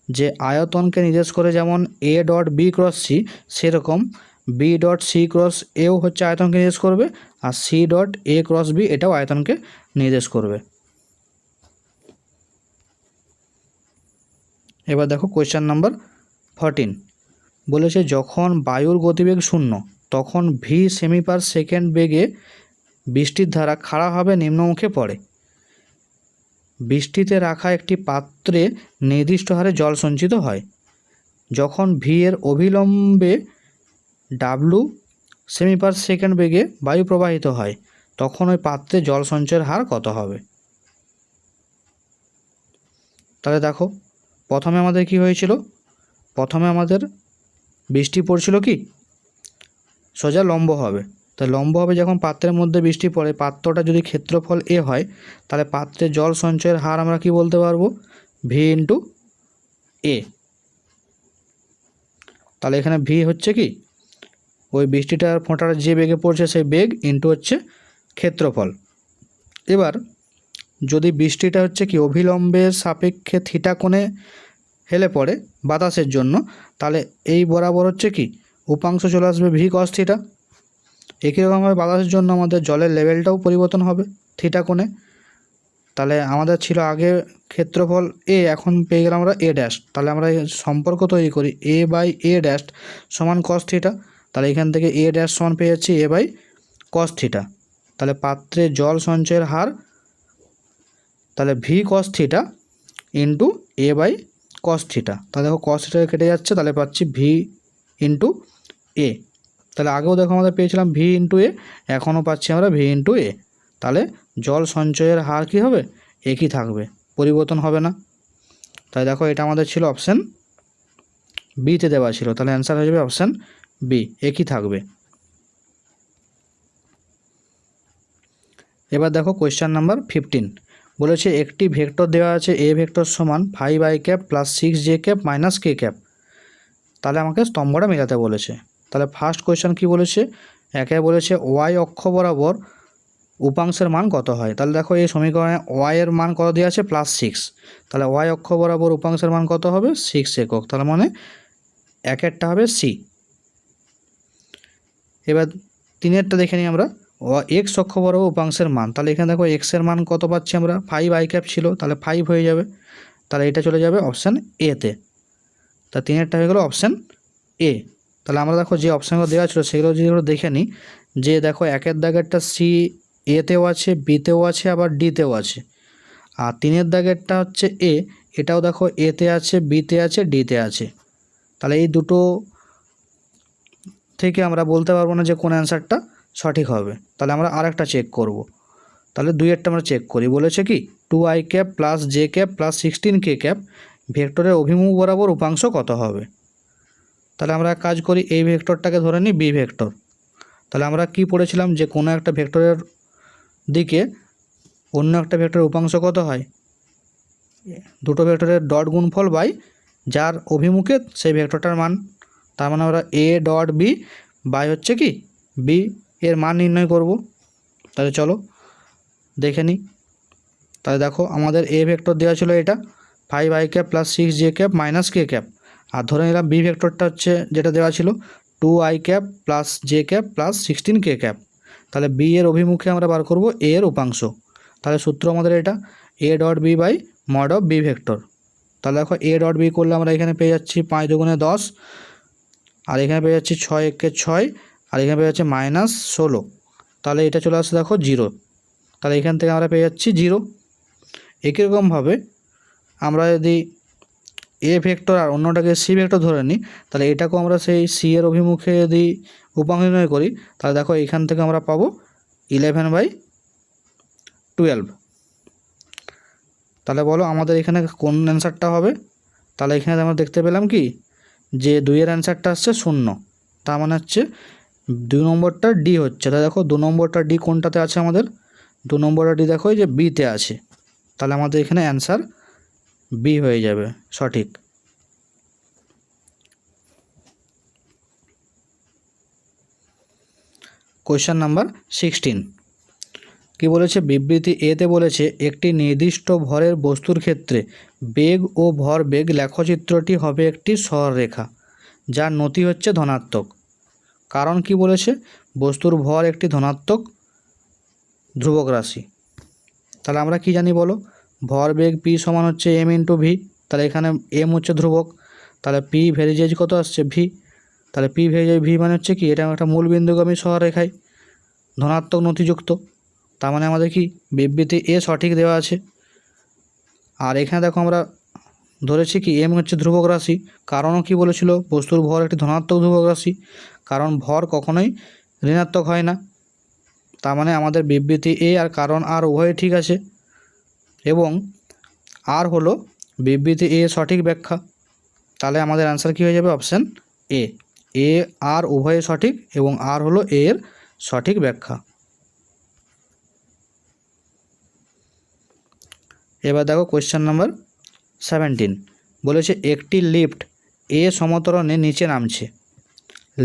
যে আয়তনকে নির্দেশ করে যেমন a dot b cross c, সেরকম বি ডট সি ক্রস এও হচ্ছে আয়তনকে নির্দেশ করবে, আর c dot a cross b এটাও আয়তনকে নির্দেশ করবে। এবার দেখো কোয়েশ্চেন নাম্বার 14, বলেছে যখন বায়ুর গতিবেগ 0 তখন ভি সেমি পার সেকেন্ড বেগে বৃষ্টির ধারা খাড়াভাবে নিম্নমুখে পড়ে। বৃষ্টিতে রাখা একটি পাত্রে নির্দিষ্ট হারে জল সঞ্চিত হয়। যখন ভি এর অবিলম্বে ডাব্লু সেমি পার সেকেন্ড বেগে বায়ু প্রবাহিত হয়, তখন ওই পাত্রে জল সঞ্চয়ের হার কত হবে। তাহলে দেখো প্রথমে আমাদের কি হয়েছিল, প্রথমে আমাদের বৃষ্টি পড়ছিল কি সোজা লম্ব হবে, তো লম্বভাবে যখন পাত্রের মধ্যে বৃষ্টি পড়ে, পাত্রটা যদি ক্ষেত্রফল এ হয়, তাহলে পাত্রে জল সঞ্চয়ের হার আমরা কি বলতে পারবো? ভি ইন্টু এ। তাহলে এখানে ভি হচ্ছে কি, ওই বৃষ্টিটার ফোঁটাটা যে বেগে পড়ছে সেই বেগ ইন্টু হচ্ছে ক্ষেত্রফল। এবার যদি বৃষ্টিটা হচ্ছে কি অভিলম্বের সাপেক্ষে থিটা কোণে হেলে পড়ে বাতাসের জন্য, তাহলে এই বরাবর হচ্ছে কি উপাংশ চলে আসবে ভি কস থিটা। একই রকমভাবে বাতাসের জন্য আমাদের জলের লেভেলটাও পরিবর্তন হবে থিটা কোণে। তাহলে আমাদের ছিল আগে ক্ষেত্রফল এ, এখন পেয়ে গেলাম আমরা এ ড্যাশ। তাহলে আমরা সম্পর্ক তৈরি করি এ বাই এ ড্যাশ সমান কস থিটা। তাহলে এখান থেকে এ ড্যাশ সমান পেয়ে যাচ্ছি এ বাই কস থিটা। তাহলে পাত্রে জল সঞ্চয়ের হার, তাহলে v cos theta into a by cos theta. তাহলে দেখো কস থিটা কেটে যাচ্ছে, তাহলে পাচ্ছি ভি ইন্টু এ। তাহলে আগেও দেখো আমাদের পেয়েছিলাম ভি ইন্টু এ, এখনও পাচ্ছি আমরা ভি ইন্টু এ। তাহলে জল সঞ্চয়ের হার কী হবে? একই থাকবে, পরিবর্তন হবে না। তাই দেখো এটা আমাদের ছিল অপশান বিতে দেওয়া ছিল, তাহলে অ্যান্সার হয়ে যাবে অপশান বি, একই থাকবে। এবার দেখো কোয়েশ্চেন নাম্বার 15 বলেছে একটি ভেক্টর দেওয়া আছে এ ভেক্টর সমান 5i cap plus 6j cap minus k cap. তাহলে আমাকে স্তম্ভটা মেলাতে বলেছে। তাহলে ফার্স্ট কোয়েশ্চেন কি বলেছে? একে বলেছে ওয়াই অক্ষ বরাবর উপাংশের মান কত হয়। তাহলে দেখো এই সমীকরণে ওয়াই এর মান কত দেওয়া আছে? +6। তাহলে ওয়াই অক্ষ বরাবর উপাংশের মান কত হবে? 6 একক। তাহলে মানে একেরটা হবে সি। এবার তিনেরটা দেখে নিই আমরা, এক্স অক্ষ বরাবর উপাংশের মান। তাহলে এখানে দেখো এক্সের মান কত পাচ্ছি আমরা? 5i ক্যাপ ছিল, তাহলে 5 হয়ে যাবে। তাহলে এটা চলে যাবে অপশান এতে। তা তিনেরটা হয়ে গেল অপশান এ। তাহলে আমরা দেখো যে অপশানগুলো দেওয়া ছিল সেগুলো যদি দেখে নিই, যে দেখো একের দাগেরটা সি এতেও আছে, বিতেও আছে, আবার ডিতেও আছে। আর তিনের দাগেরটা হচ্ছে এ, এটাও দেখো এতে আছে, বিতে আছে, ডিতে আছে। তাহলে এই দুটো থেকে আমরা বলতে পারবো না যে কোন অ্যান্সারটা সঠিক হবে। তাহলে আমরা আরেকটা চেক করব। তাহলে দুইয়েরটা আমরা চেক করি। বলেছে কি 2i cap plus j cap plus 16k cap ভেক্টরের অভিমুখ বরাবর উপাংশ কত হবে। তাহলে আমরা কাজ করি, এই ভেক্টরটাকে ধরে নিই বি ভেক্টর। তাহলে আমরা কি পড়েছিলাম যে কোনো একটা ভেক্টরের দিকে অন্য একটা ভেক্টরের উপাংশ কত হয়? দুটো ভেক্টরের ডট গুণফল বাই যার অভিমুখে সেই ভেক্টরটার মান। তার মানে আমরা এ ডট বি বাই হচ্ছে কি বি এর মান নির্ণয় করব। তাহলে চলো দেখে নিই। তাহলে দেখো আমাদের এ ভেক্টর দেওয়া ছিল এটা 5i cap plus 6j cap minus k cap. আর ধরে নিলাম বি ভেক্টরটা হচ্ছে যেটা দেওয়া ছিল 2i cap plus j cap plus 16k cap. তাহলে বি এর অভিমুখে আমরা বার করব এ এর উপাংশ। তাহলে সূত্র আমাদের এটা a dot b by mod of b vector. তাহলে দেখো এ ডট বি করলে আমরা এখানে পেয়ে যাচ্ছি 5 দুগুণে 10, আর এখানে পেয়ে যাচ্ছি 6 একে 6, আর এখানে পেয়ে যাচ্ছে -16। তাহলে এটা চলে আসছে দেখো 0। তাহলে এখান থেকে আমরা পেয়ে যাচ্ছি 0। একই রকমভাবে আমরা যদি এ ভেক্টর আর অন্যটাকে সি ভেক্টর ধরে নিই, তাহলে এটাকেও আমরা সেই সি এর অভিমুখে যদি উপাংশ নির্ণয় করি, তাহলে দেখো এখান থেকে আমরা পাবো 11/12। তাহলে বলো আমাদের এখানে কোন অ্যান্সারটা হবে? তাহলে এখানে আমরা দেখতে পেলাম কি যে 2-এর অ্যান্সারটা আসছে 0। তার মানে হচ্ছে 2 নম্বরটা ডি হচ্ছে। তাহলে দেখো 2 নম্বরটা ডি কোনটাতে আছে আমাদের? 2 নম্বরটা ডি দেখো যে বিতে আছে। তাহলে আমাদের এখানে অ্যান্সার বি হয়ে যাবে সঠিক। কোয়েশ্চেন নাম্বার 16 কি বলেছে? বিবৃতি এতে বলেছে একটি নির্দিষ্ট ভরের বস্তুর ক্ষেত্রে বেগ ও ভরবেগ লেখচিত্রটি হবে একটি সরলরেখা যার নতি হচ্ছে ধনাত্মক। কারণ কি বলেছে? বস্তুর ভর একটি ধনাত্মক ধ্রুবক রাশি। তাহলে আমরা কি জানি বলো? ভরবেগ পি সমান হচ্ছে এম ইন্টু ভি। তাহলে এখানে এম হচ্ছে ধ্রুবক, তাহলে পি ভেরিজেজ কত আসছে? ভি। তাহলে পি ভেরিজেজ ভি মানে হচ্ছে কি এটা একটা মূল বিন্দুগামী সরলরেখায় ধনাত্মক নতিযুক্ত। তার মানে আমাদের কি বিবৃতি এ সঠিক দেওয়া আছে। আর এখানে দেখো আমরা ধরেছি কি এম হচ্ছে ধ্রুবক রাশি। কারণও কি বলেছিল? বস্তুর ভর একটি ধনাত্মক ধ্রুবক রাশি, কারণ ভর কখনোই ঋণাত্মক হয় না। তার মানে আমাদের বিবৃতি এ আর কারণ আর উভয়ই ঠিক আছে, এবং আর হলো বিবৃতি এ সঠিক ব্যাখ্যা। তাহলে আমাদের অ্যান্সার কী হয়ে যাবে? Option A. এ আর উভয়ে সঠিক এবং আর হলো এ এর সঠিক ব্যাখ্যা। এবার দেখো কোয়েশ্চেন নাম্বার 17 বলেছে একটি লিফট এ সমতরণে নিচে নামছে।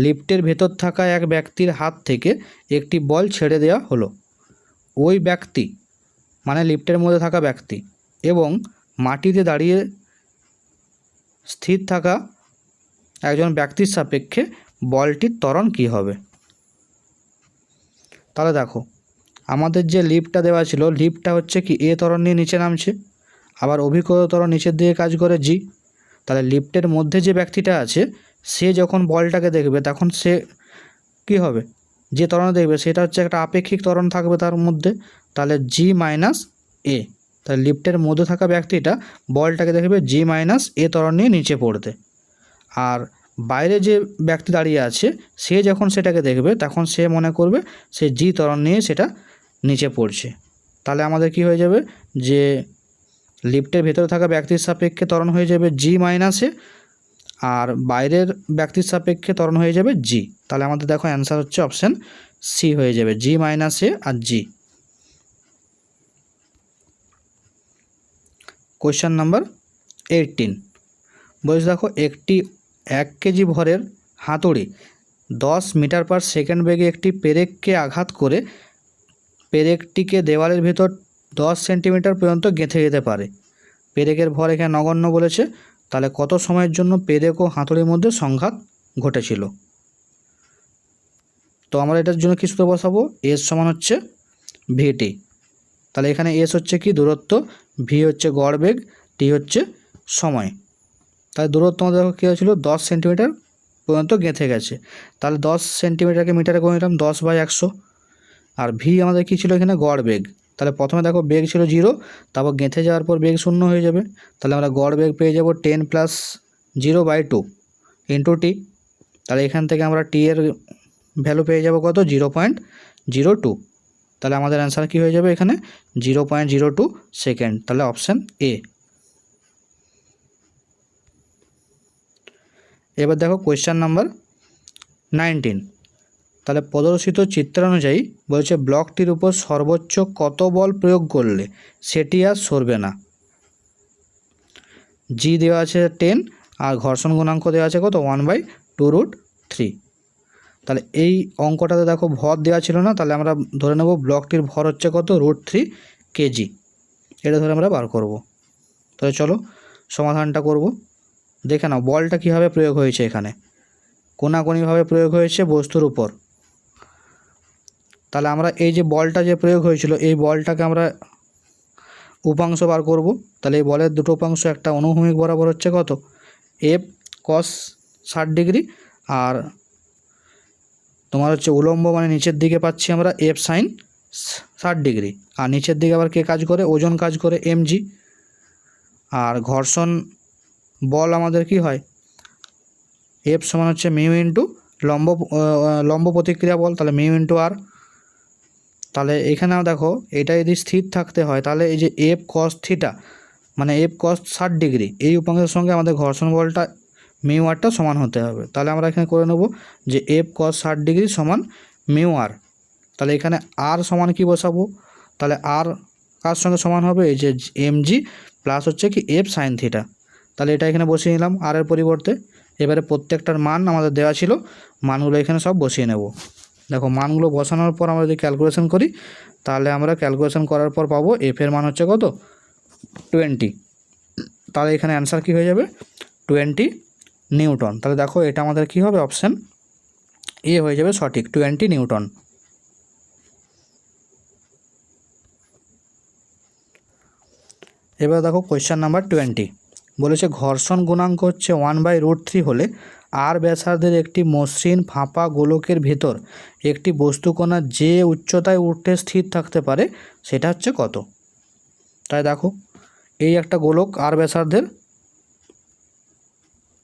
লিফটের ভেতর থাকা এক ব্যক্তির হাত থেকে একটি বল ছেড়ে দেওয়া হলো। ওই ব্যক্তি মানে লিফটের মধ্যে থাকা ব্যক্তি এবং মাটিতে দাঁড়িয়ে স্থির থাকা একজন ব্যক্তির সাপেক্ষে বলটির ত্বরণ কী হবে? তাহলে দেখো আমাদের যে লিফটটা দেওয়া ছিল, লিফটটা হচ্ছে কি এ ত্বরণ নিয়ে নিচে নামছে, আবার অভিক্ষত ত্বরণ নিচের দিকে কাজ করে জি। তাহলে লিফটের মধ্যে যে ব্যক্তিটা আছে সে যখন বলটাকে দেখবে তখন সে কি হবে, যে ত্বরণ দেখবে সেটা হচ্ছে একটা আপেক্ষিক ত্বরণ থাকবে তার মধ্যে, তাহলে জি মাইনাস এ। তাহলে লিফটের মধ্যে থাকা ব্যক্তিটা বলটাকে দেখবে জি মাইনাস এ ত্বরণ নিয়ে নিচে পড়তে, আর বাইরে যে ব্যক্তি দাঁড়িয়ে আছে সে যখন সেটাকে দেখবে তখন সে মনে করবে সে জি ত্বরণ নিয়ে সেটা নিচে পড়ছে। তাহলে আমাদের কি হয়ে যাবে, যে লিফটের ভেতরে থাকা ব্যক্তির সাপেক্ষে ত্বরণ হয়ে যাবে জি মাইনাসে, আর বাইরের ব্যক্তির সাপেক্ষে ত্বরণ হয়ে যাবে জি। তাহলে আমাদের দেখো অ্যান্সার হচ্ছে অপশান সি হয়ে যাবে, জি মাইনাস এ আর জি। কোয়েশ্চেন নাম্বার 18 বলছে দেখো একটি 1 কেজি ভরের হাতুড়ি 10 মিটার পার সেকেন্ড বেগে একটি পেরেককে আঘাত করে পেরেকটিকে দেওয়ালের ভেতর 10 সেন্টিমিটার পর্যন্ত গেঁথে যেতে পারে। পেরেকের ভর এখানে নগণ্য বলেছে, তাহলে কত সময়ের জন্য পেরেক ও হাতুড়ির মধ্যে সংঘাত ঘটেছিল? তো আমরা এটার জন্য কী সূত্র বসাবো, এস সমান হচ্ছে ভিটি। তাহলে এখানে এস হচ্ছে কি দূরত্ব, ভি হচ্ছে গড় বেগ, টি হচ্ছে সময়। তাহলে দূরত্ব আমাদের কী হয়েছিল 10 সেন্টিমিটার পর্যন্ত গেঁথে গেছে, তাহলে 10 সেন্টিমিটারকে মিটারে করে নিলাম 10/100। আর ভি আমাদের কী ছিল এখানে গড় বেগ, তাহলে প্রথমে দেখো বেগ ছিল 0, তারপর গেঁথে যাওয়ার পর বেগ 0 হয়ে যাবে, তাহলে আমরা গড় বেগ পেয়ে যাব 10 + 0/2 ইন্টু টি। তাহলে এখান থেকে আমরা টি এর ভ্যালু পেয়ে যাব কত, 0.02। তাহলে আমাদের অ্যান্সার কী হয়ে যাবে এখানে 0.02 সেকেন্ড, তাহলে অপশান এ। এবার দেখো কোয়েশ্চেন নাম্বার 19 তাহলে প্রদর্শিত চিত্রানুযায়ী বলছে ব্লকটির উপর সর্বোচ্চ কত বল প্রয়োগ করলে সেটি আর সরবে না। জি দেওয়া আছে 10 আর ঘর্ষণ গুণাঙ্ক দেওয়া আছে কত 1/2√3। তাহলে এই অঙ্কটাতে দেখো ভর দেওয়া ছিল না, তাহলে আমরা ধরে নেব ব্লকটির ভর হচ্ছে কত √3 কেজি, এটা ধরে আমরা বার করব। তাহলে চলো সমাধানটা করব। দেখে নাও বলটা কীভাবে প্রয়োগ হয়েছে, এখানে কোনাকুনিভাবে প্রয়োগ হয়েছে বস্তুর উপর। তাহলে আমরা এই যে বলটা যে প্রয়োগ হয়েছিল এই বলটাকে আমরা উপাংশ বার করব। তাহলে এই বলের দুটো উপাংশ, একটা অনুভূমিক বরাবর হচ্ছে কত এফ কস 60 ডিগ্রি, আর তোমার হচ্ছে উলম্ব মানে নিচের দিকে পাচ্ছি আমরা এফ সাইন 60 ডিগ্রি, আর নিচের দিকে আবার কে কাজ করে, ওজন কাজ করে mg। আর ঘর্ষণ বল আমাদের কি হয়, এফ সমান হচ্ছে মিউ ইন্টু লম্ব প্রতিক্রিয়া বল, তাহলে মিউ ইন্টু আর। তাহলে এখানেও দেখো এটা যদি স্থির থাকতে হয় তাহলে এই যে এফ কস থিটা মানে এফ কস 60 ডিগ্রি এই উপাংশের সঙ্গে আমাদের ঘর্ষণ বলটা মিউ আরটা সমান হতে হবে। তাহলে আমরা এখানে করে নেব যে এফ কস 60 ডিগ্রি সমান মিউ আর। তাহলে এখানে আর সমান কি বসাবো, তাহলে আর কার সঙ্গে সমান হবে, এই যে mg প্লাস হচ্ছে কি এফ সাইন থিটা। তাহলে এটা এখানে বসিয়ে নিলাম আর এর পরিবর্তে। এবারে প্রত্যেকটার মান আমাদের দেওয়া ছিল, মানগুলো এখানে সব বসিয়ে নেব। দেখো মানগুলো বসানোর পর আমরা যদি ক্যালকুলেশন করি তাহলে আমরা ক্যালকুলেশন করার পর পাবো এফ এর মান হচ্ছে কত 20। তাহলে এখানে অ্যান্সার কী হয়ে যাবে 20 নিউটন। তাহলে দেখো এটা আমাদের কি হবে অপশান এ হয়ে যাবে সঠিক, 20 নিউটন। এবার দেখো কোয়েশ্চেন নাম্বার 20 বলেছে ঘর্ষণ গুণাঙ্ক হচ্ছে 1/√3 হলে আর ব্যাসার্ধের একটি মসৃণ ফাঁপা গোলকের ভেতর একটি বস্তুকণা যে উচ্চতায় উঠে স্থির থাকতে পারে সেটা হচ্ছে কত। তাই দেখো এই একটা গোলক আর ব্যাসার্ধের,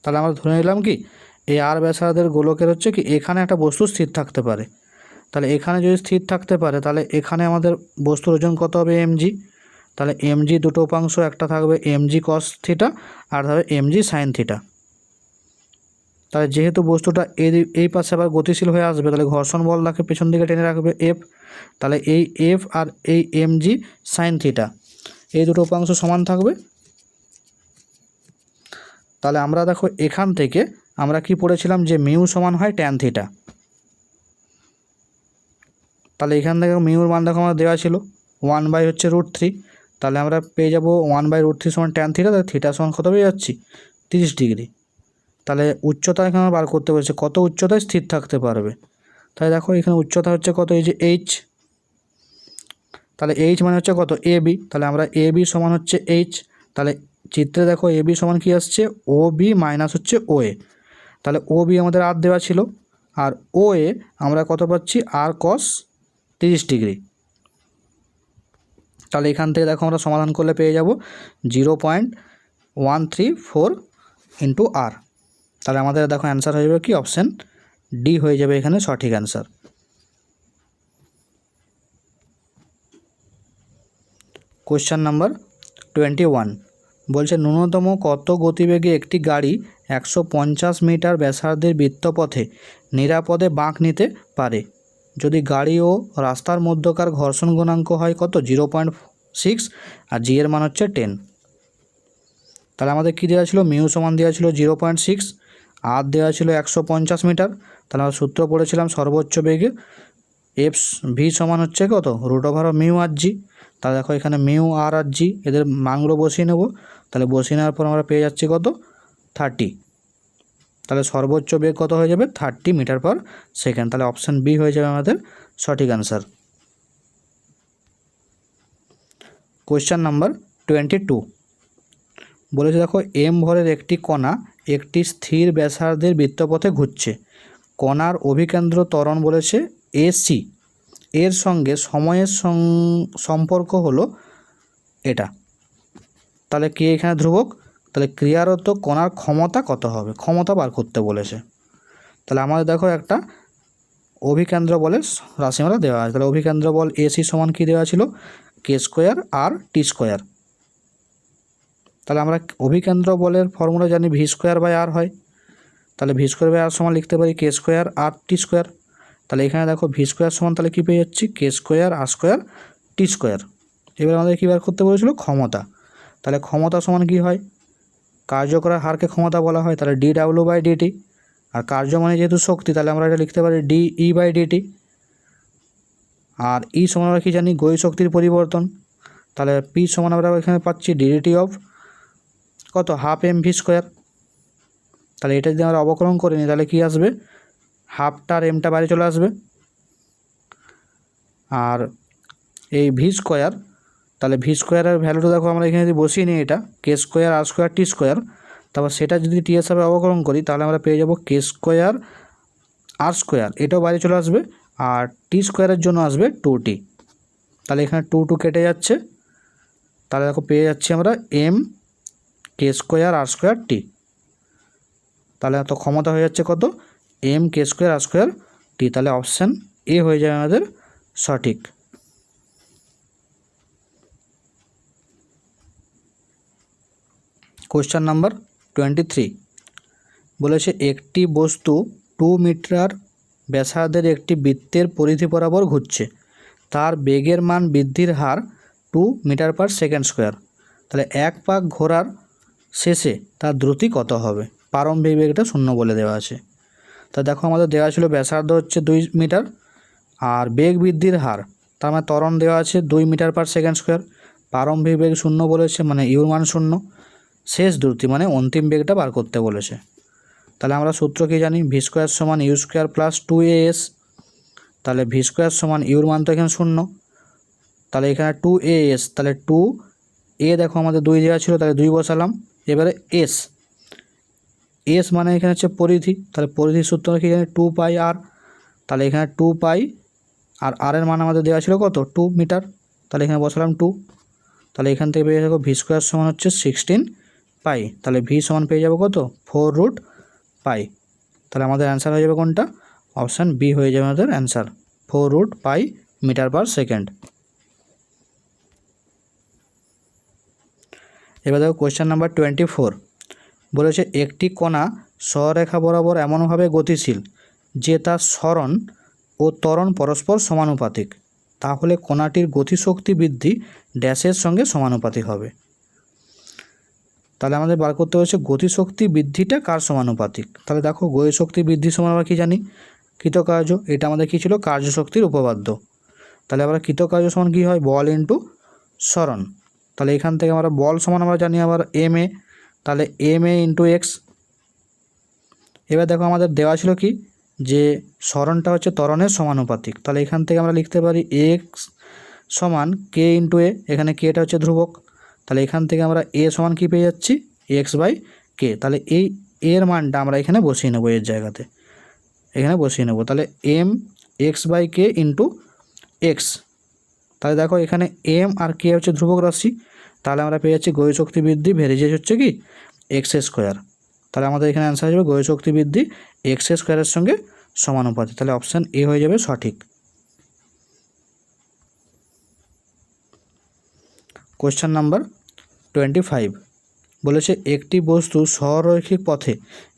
তাহলে আমরা ধরে নিলাম কি এই আর ব্যাসার্ধের গোলকের হচ্ছে কি এখানে একটা বস্তু স্থির থাকতে পারে। তাহলে এখানে যদি স্থির থাকতে পারে তাহলে এখানে আমাদের বস্তুর ওজন কত হবে mg। তাহলে mg দুটো উপাংশ, একটা থাকবে mg cos থিটা আর থাকবে mg sin থিটা। তাহলে যেহেতু বস্তুটা এই পাশে আবার গতিশীল হয়ে আসবে, তাহলে ঘর্ষণ বল তাকে পেছন দিকে টেনে রাখবে এফ। তাহলে এই এফ আর এই mg সাইন থিটা এই দুটো উপাংশ সমান থাকবে। তাহলে আমরা দেখো এখান থেকে আমরা কি পড়েছিলাম যে মিউ সমান হয় ট্যান থিটা। তাহলে এখান থেকে মিউর মান দেখো আমরা দেওয়া ছিল 1/√3। তাহলে আমরা পেয়ে যাব 1/√3 সমান ট্যান থিটা। তাহলে থিটা সমান কত পেয়ে যাচ্ছি 30 ডিগ্রি। তাহলে উচ্চতা এখানে বার করতে বলেছে, কত উচ্চতায় স্থির থাকতে পারবে। তাহলে দেখো এখানে উচ্চতা হচ্ছে কত, এই যে এইচ। তাহলে এইচ মানে হচ্ছে কত এ বি। তাহলে আমরা এ বি সমান হচ্ছে এইচ। তাহলে চিত্রে দেখো এ বি সমান কী আসছে ও বি মাইনাস হচ্ছে ও এ। তাহলে ও বি আমাদের আর দেওয়া ছিল, আর ও এ আমরা কত পাচ্ছি আর কস 30 ডিগ্রি। তাহলে এখান থেকে দেখো আমরা সমাধান করলে পেয়ে যাব 0.134 ইন্টু আর। তাহলে আমাদের দেখো অ্যান্সার হয়ে যাবে কি অপশান ডি হয়ে যাবে এখানে সঠিক অ্যান্সার। কোয়েশ্চেন নাম্বার 21 বলছে ন্যূনতম কত গতিবেগে একটি গাড়ি 150 মিটার ব্যাসার্ধের বৃত্তপথে নিরাপদে বাঁক নিতে পারে যদি গাড়ি ও রাস্তার মধ্যকার ঘর্ষণ গুণাঙ্ক হয় কত 0.6 আর জি এর মান হচ্ছে 10। তাহলে আমাদের কী দেওয়া ছিল মিউ সমান দেওয়া ছিল 0.6, আর দেওয়া ছিল 150 মিটার। তাহলে আমরা সূত্র পড়েছিলাম সর্বোচ্চ বেগে এফ ভি সমান হচ্ছে কত √ওভার মিউ আর জি। তাহলে দেখো এখানে মিউ আর জি এদের মানগুলো বসিয়ে নেব। তাহলে বসিয়ে নেওয়ার পর আমরা পেয়ে যাচ্ছি কত 30। তাহলে সর্বোচ্চ বেগ কত হয়ে যাবে 30 মিটার পার সেকেন্ড। তাহলে অপশান বি হয়ে যাবে আমাদের সঠিক অ্যান্সার। কোয়েশ্চেন নাম্বার 22 বলেছে দেখো এম ভরের একটি কণা একটি স্থির ব্যাসার্ধের বৃত্তপথে ঘুরছে। কণার অভিকেন্দ্র ত্বরণ বলেছে এসি, এর সঙ্গে সময়ের সম্পর্ক হলো এটা। তাহলে কি এখানে ধ্রুবক, তাহলে ক্রিয়ারত কণার ক্ষমতা কত হবে, ক্ষমতা বার করতে বলেছে। তাহলে আমাদের দেখো একটা অভিকেন্দ্র বলের রাশিমালা দেওয়া আছে। তাহলে অভিকেন্দ্র বল এসি সমান কি দেওয়া ছিল কে স্কোয়ার আর টি স্কোয়ার। তাহলে আমরা অভিকেন্দ্র বলের ফর্মুলা জানি ভি স্কোয়ার বাই আর হয়। তাহলে ভি স্কোয়ার বাই আর সমান লিখতে পারি কে স্কোয়ার আর টি স্কোয়ার। তাহলে এখানে দেখো ভি স্কোয়ার সমান তাহলে কী পেয়ে যাচ্ছি কে স্কোয়ার আর স্কোয়ার টি স্কোয়ার। এবার আমাদের কী বার করতে বলেছিল ক্ষমতা। তাহলে ক্ষমতা সমান কী হয় কার্য করার হারকে ক্ষমতা বলা হয়। তাহলে ডি ডাব্লিউ বাই ডিটি, আর কার্য মানে যেহেতু শক্তি তাহলে আমরা এটা লিখতে পারি ডি ই বাই ডিটি। আর ই সমান আমরা কী জানি গতি শক্তির পরিবর্তন। তাহলে পি সমান আমরা এখানে পাচ্ছি ডিডিটি অফ কত হাফ এম ভি স্কোয়ার। তাহলে এটা যদি আমরা অবকলন করে নিই তাহলে কী আসবে হাফটার এমটা বাইরে চলে আসবে। আর এই ভি স্কোয়ার, তাহলে ভি স্কোয়ারের ভ্যালুটা দেখো আমরা এখানে যদি বসিয়ে নিই এটা কে স্কোয়ার আর স্কোয়ার টি স্কোয়ার, তারপর সেটা যদি টি হিসাবে অবকলন করি তাহলে আমরা পেয়ে যাব কে স্কোয়ার আর স্কোয়ার, এটাও বাইরে চলে আসবে। আর টি স্কোয়ারের জন্য আসবে 2t। তাহলে এখানে 2 কেটে যাচ্ছে। তাহলে দেখো পেয়ে যাচ্ছি আমরা এম কে স্কোয়ার আর স্কোয়ার টি। তাহলে এত ক্ষমতা হয়ে যাচ্ছে কত এম কে স্কোয়ার আর স্কোয়ার টি। তাহলে অপশান এ হয়ে যাবে আমাদের সঠিক। কোয়েশ্চেন নাম্বার 23 বলেছে একটি বস্তু 2 মিটার ব্যাসার্ধের একটি বৃত্তের পরিধি বরাবর ঘুরছে, তার বেগের মান বৃদ্ধির হার 2 মিটার পার সেকেন্ড স্কোয়ার। তাহলে এক পাক ঘোরার শেষে তার দ্রুতি কত হবে, প্রারম্ভিক বেগটা 0 বলে দেওয়া আছে। তা দেখো আমাদের দেওয়া ছিল ব্যাসার্ধ হচ্ছে 2 মিটার আর বেগ বৃদ্ধির হার তার মানে ত্বরণ দেওয়া আছে 2 মিটার পার সেকেন্ড স্কোয়ার। প্রারম্ভিক বেগ 0 বলেছে মানে ইউর মান 0, শেষ দ্রুতি মানে অন্তিম বেগটা বার করতে বলেছে। তাহলে আমরা সূত্র কি জানি ভি স্কোয়ার সমান ইউ স্কোয়ার প্লাস 2as। তাহলে ভি স্কোয়ার সমান ইউর মান তো এখানে 0, তাহলে এখানে 2as, তাহলে 2a দেখো আমাদের 2 দেওয়া ছিল তাহলে 2 বসালাম। এবারে এস মানে এখানে হচ্ছে পরিধি, তাহলে পরিধির সূত্র কি জানি 2 পাই আর। তাহলে এখানে 2 পাই আর আর এর মান আমাদের দেওয়া ছিল কত 2 মিটার, তাহলে এখানে বসালাম 2। তাহলে এখান থেকে পেয়ে যাবো ভি স্কোয়ার সমান হচ্ছে 16 পাই। তাহলে ভি সমান পেয়ে যাবো কত 4√পাই। তাহলে আমাদের অ্যান্সার হয়ে যাবে কোনটা অপশান বি হয়ে যাবে আমাদের অ্যান্সার 4√পাই মিটার পার সেকেন্ড। এবার দেখো কোয়েশ্চেন নাম্বার 24 বলেছে একটি কণা সরলরেখা বরাবর এমনভাবে গতিশীল যে তার সরণ ও ত্বরণ পরস্পর সমানুপাতিক, তাহলে কণাটির গতিশক্তি বৃদ্ধি ড্যাশের সঙ্গে সমানুপাতিক হবে। তাহলে আমাদের বার করতে হচ্ছে গতিশক্তি বৃদ্ধিটা কার সমানুপাতিক। তাহলে দেখো গতিশক্তি বৃদ্ধি সমান আমরা কী জানি, কৃতকার্য। এটা আমাদের কী ছিল, কার্যশক্তির উপপাদ্য। তাহলে আমরা কৃতকার্য সমান কী হয়, বল ইন্টু সরণ। তাহলে এখান থেকে আমরা বল সমান আমরা জানি আবার এম এ, তাহলে এম এ ইন্টু এক্স। এবার দেখো আমাদের দেওয়া ছিল কি, যে সরণটা হচ্ছে ত্বরণের সমানুপাতিক। তাহলে এখান থেকে আমরা লিখতে পারি এক্স সমান কে ইন্টু এ, এখানে কেটা হচ্ছে ধ্রুবক। তাহলে এখান থেকে আমরা এ সমান কী পেয়ে যাচ্ছি, এক্স বাই কে। তাহলে এই এর মানটা আমরা এখানে বসিয়ে নেবো, এর জায়গাতে এখানে বসিয়ে নেবো। তাহলে m x by k into x. তাহলে দেখো এখানে এম আর কে হচ্ছে ধ্রুবক রাশি, তাহলে আমরা পেয়ে যাচ্ছি গতিশক্তি বৃদ্ধি ভেরিয়েজ হচ্ছে কি এক্স স্কোয়ার। তাহলে আমাদের এখানে অ্যান্সার আসবে গতিশক্তি বৃদ্ধি এক্স স্কোয়ারের সঙ্গে সমানুপাতিক। তাহলে অপশান এ হয়ে যাবে সঠিক। কোয়েশ্চেন নাম্বার 25 বলেছে একটি বস্তু সরৈখিক পথে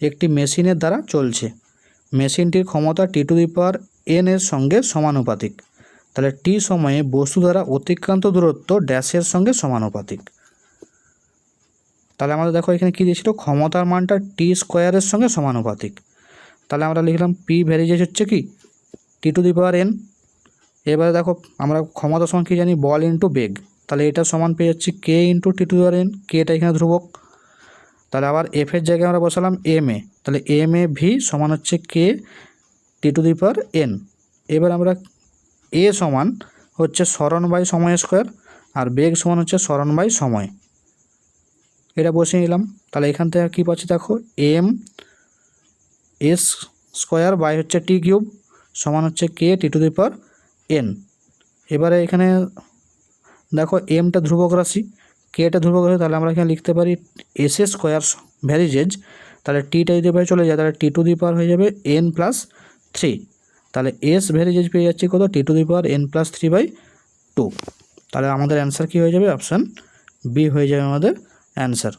একটি মেশিনের দ্বারা চলছে। মেশিনটির ক্ষমতা T⁴n এর সঙ্গে সমানুপাতিক। তাহলে টি সময়ে বস্তু দ্বারা অতিক্রান্ত দূরত্ব ড্যাশের সঙ্গে সমানুপাতিক। তাহলে আমাদের দেখো এখানে কী দিয়েছিল, ক্ষমতার মানটা T² সঙ্গে সমানুপাতিক। তাহলে আমরা লিখলাম পি ভ্যারিয়েজ হচ্ছে কি T⁴n। এবারে দেখো আমরা ক্ষমতা সমান কী জানি, বল ইন্টু বেগ। তাহলে এটা সমান পেয়ে যাচ্ছি কে ইন্টু T⁴n, কেটা এখানে ধ্রুবক। তাহলে আবার এফের জায়গায় আমরা বসালাম এম এ, তাহলে এম এ ভি সমান হচ্ছে কে T⁴n। এবার আমরা এ সমান হচ্ছে সরণ বাই সময় স্কোয়ার, আর বেগ সমান হচ্ছে সরণ বাই সময়, এটা বসিয়ে নিলাম। তাহলে এখান থেকে কী পাচ্ছি দেখো, এম এস স্কোয়ার বাই হচ্ছে T³ সমান হচ্ছে কে T⁴n। এবারে এখানে দেখো এমটা ধ্রুবক রাশি, কেটা ধ্রুবক রাশি, তাহলে আমরা এখানে লিখতে পারি এস স্কোয়ার ভ্যারিজেজ। তাহলে টিটা যদি বাইরে চলে যায় তাহলে T⁴ হয়ে যাবে n+3। তাহলে এস ভ্যারিজেজ পেয়ে যাচ্ছি কত, T⁴n+3/2। তাহলে আমাদের অ্যান্সার কী হয়ে যাবে, অপশান বি হয়ে যাবে আমাদের অ্যান্সার।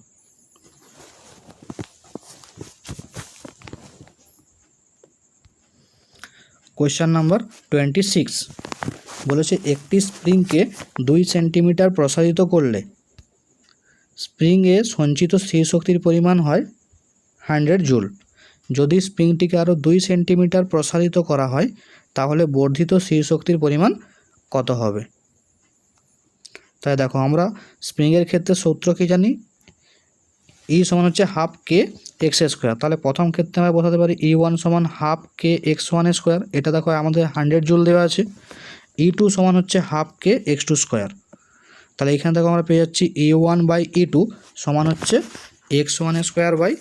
কোয়েশ্চেন নাম্বার 26 বলেছে একটি স্প্রিংকে 2 সেন্টিমিটার প্রসারিত করলে স্প্রিংয়ে সঞ্চিত স্থির শক্তির পরিমাণ হয় 100 জুল। যদি স্প্রিংটিকে আরও 2 সেন্টিমিটার প্রসারিত করা হয় তাহলে বর্ধিত স্থির শক্তির পরিমাণ কত হবে। তাই দেখো আমরা স্প্রিংয়ের ক্ষেত্রে সূত্র কী জানি, ই সমান হচ্ছে হাফ কে এক্স স্কোয়ার। তাহলে প্রথম ক্ষেত্রে আমরা বসাতে পারি E1 সমান হাফ কে x1 স্কোয়ার, এটা দেখো আমাদের 100 জুল দেওয়া আছে। E2 সমান হচ্ছে হাফ কে x2 স্কোয়ার। তাহলে এখান থেকে আমরা পেয়ে যাচ্ছি E1 বাই E2 সমান হচ্ছে x1 square by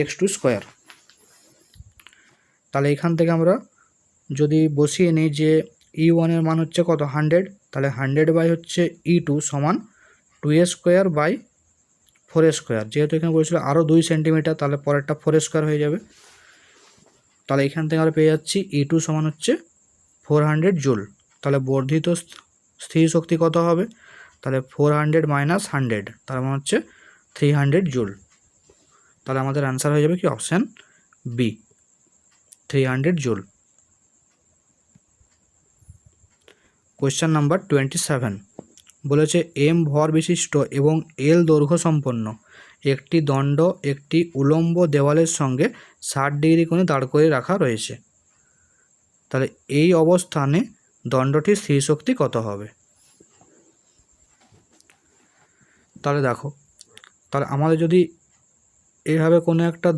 x2 square. তাহলে এখান থেকে আমরা যদি বসিয়ে নিই যে E1 এর মান হচ্ছে কত 100, তাহলে 100 বাই হচ্ছে E2 সমান 2a square by 4a square. যেহেতু এখানে বলেছিল আরও 2 সেন্টিমিটার, তাহলে পরেরটা 4a স্কোয়ার হয়ে যাবে। তাহলে এখান থেকে আমরা পেয়ে যাচ্ছি E2 সমান হচ্ছে 400 জুল। তাহলে বর্ধিত স্থির শক্তি কত হবে, তাহলে 400 মাইনাস 100, তার মানে হচ্ছে 300 জুল। তাহলে আমাদের অ্যান্সার হয়ে যাবে কি option B 300 joule. Question number 27 বলেছে এম ভর বিশিষ্ট এবং এল দৈর্ঘ্য সম্পন্ন একটি দণ্ড একটি উলম্ব দেওয়ালের সঙ্গে 60 ডিগ্রি কোণে দাঁড় করে রাখা রয়েছে। তাহলে এই অবস্থানে দণ্ডটির স্থির শক্তি কত হবে। তাহলে দেখো, তাহলে আমাদের যদি এইভাবে কোনো একটা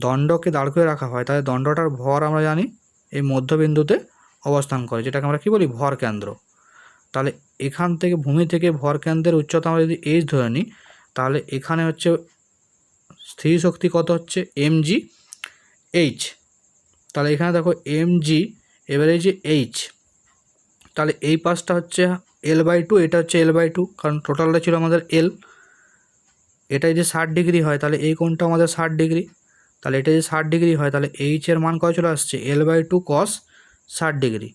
দণ্ডকে দাঁড় করে রাখা হয় তাহলে দণ্ডটার ভর আমরা জানি এই মধ্যবিন্দুতে অবস্থান করে, যেটাকে আমরা কী বলি ভর কেন্দ্র। তাহলে এখান থেকে ভূমি থেকে ভর কেন্দ্রের উচ্চতা আমরা যদি এইচ ধরে নিই তাহলে এখানে হচ্ছে স্থির শক্তি কত হচ্ছে mgh। তাহলে এখানে দেখো mg, এবারে এই যে h, তাহলে এই পাশটা হচ্ছে l/2, এটা হচ্ছে l/2, কারণ টোটালটা ছিল আমাদের l। এটা যদি 60 ডিগ্রি হয় তাহলে এই কোণটা আমাদের 60 ডিগ্রি। তাহলে এটা যদি 60 ডিগ্রি হয় তাহলে h এর মান কত চলে আসছে l/2 cos 60 ডিগ্রি।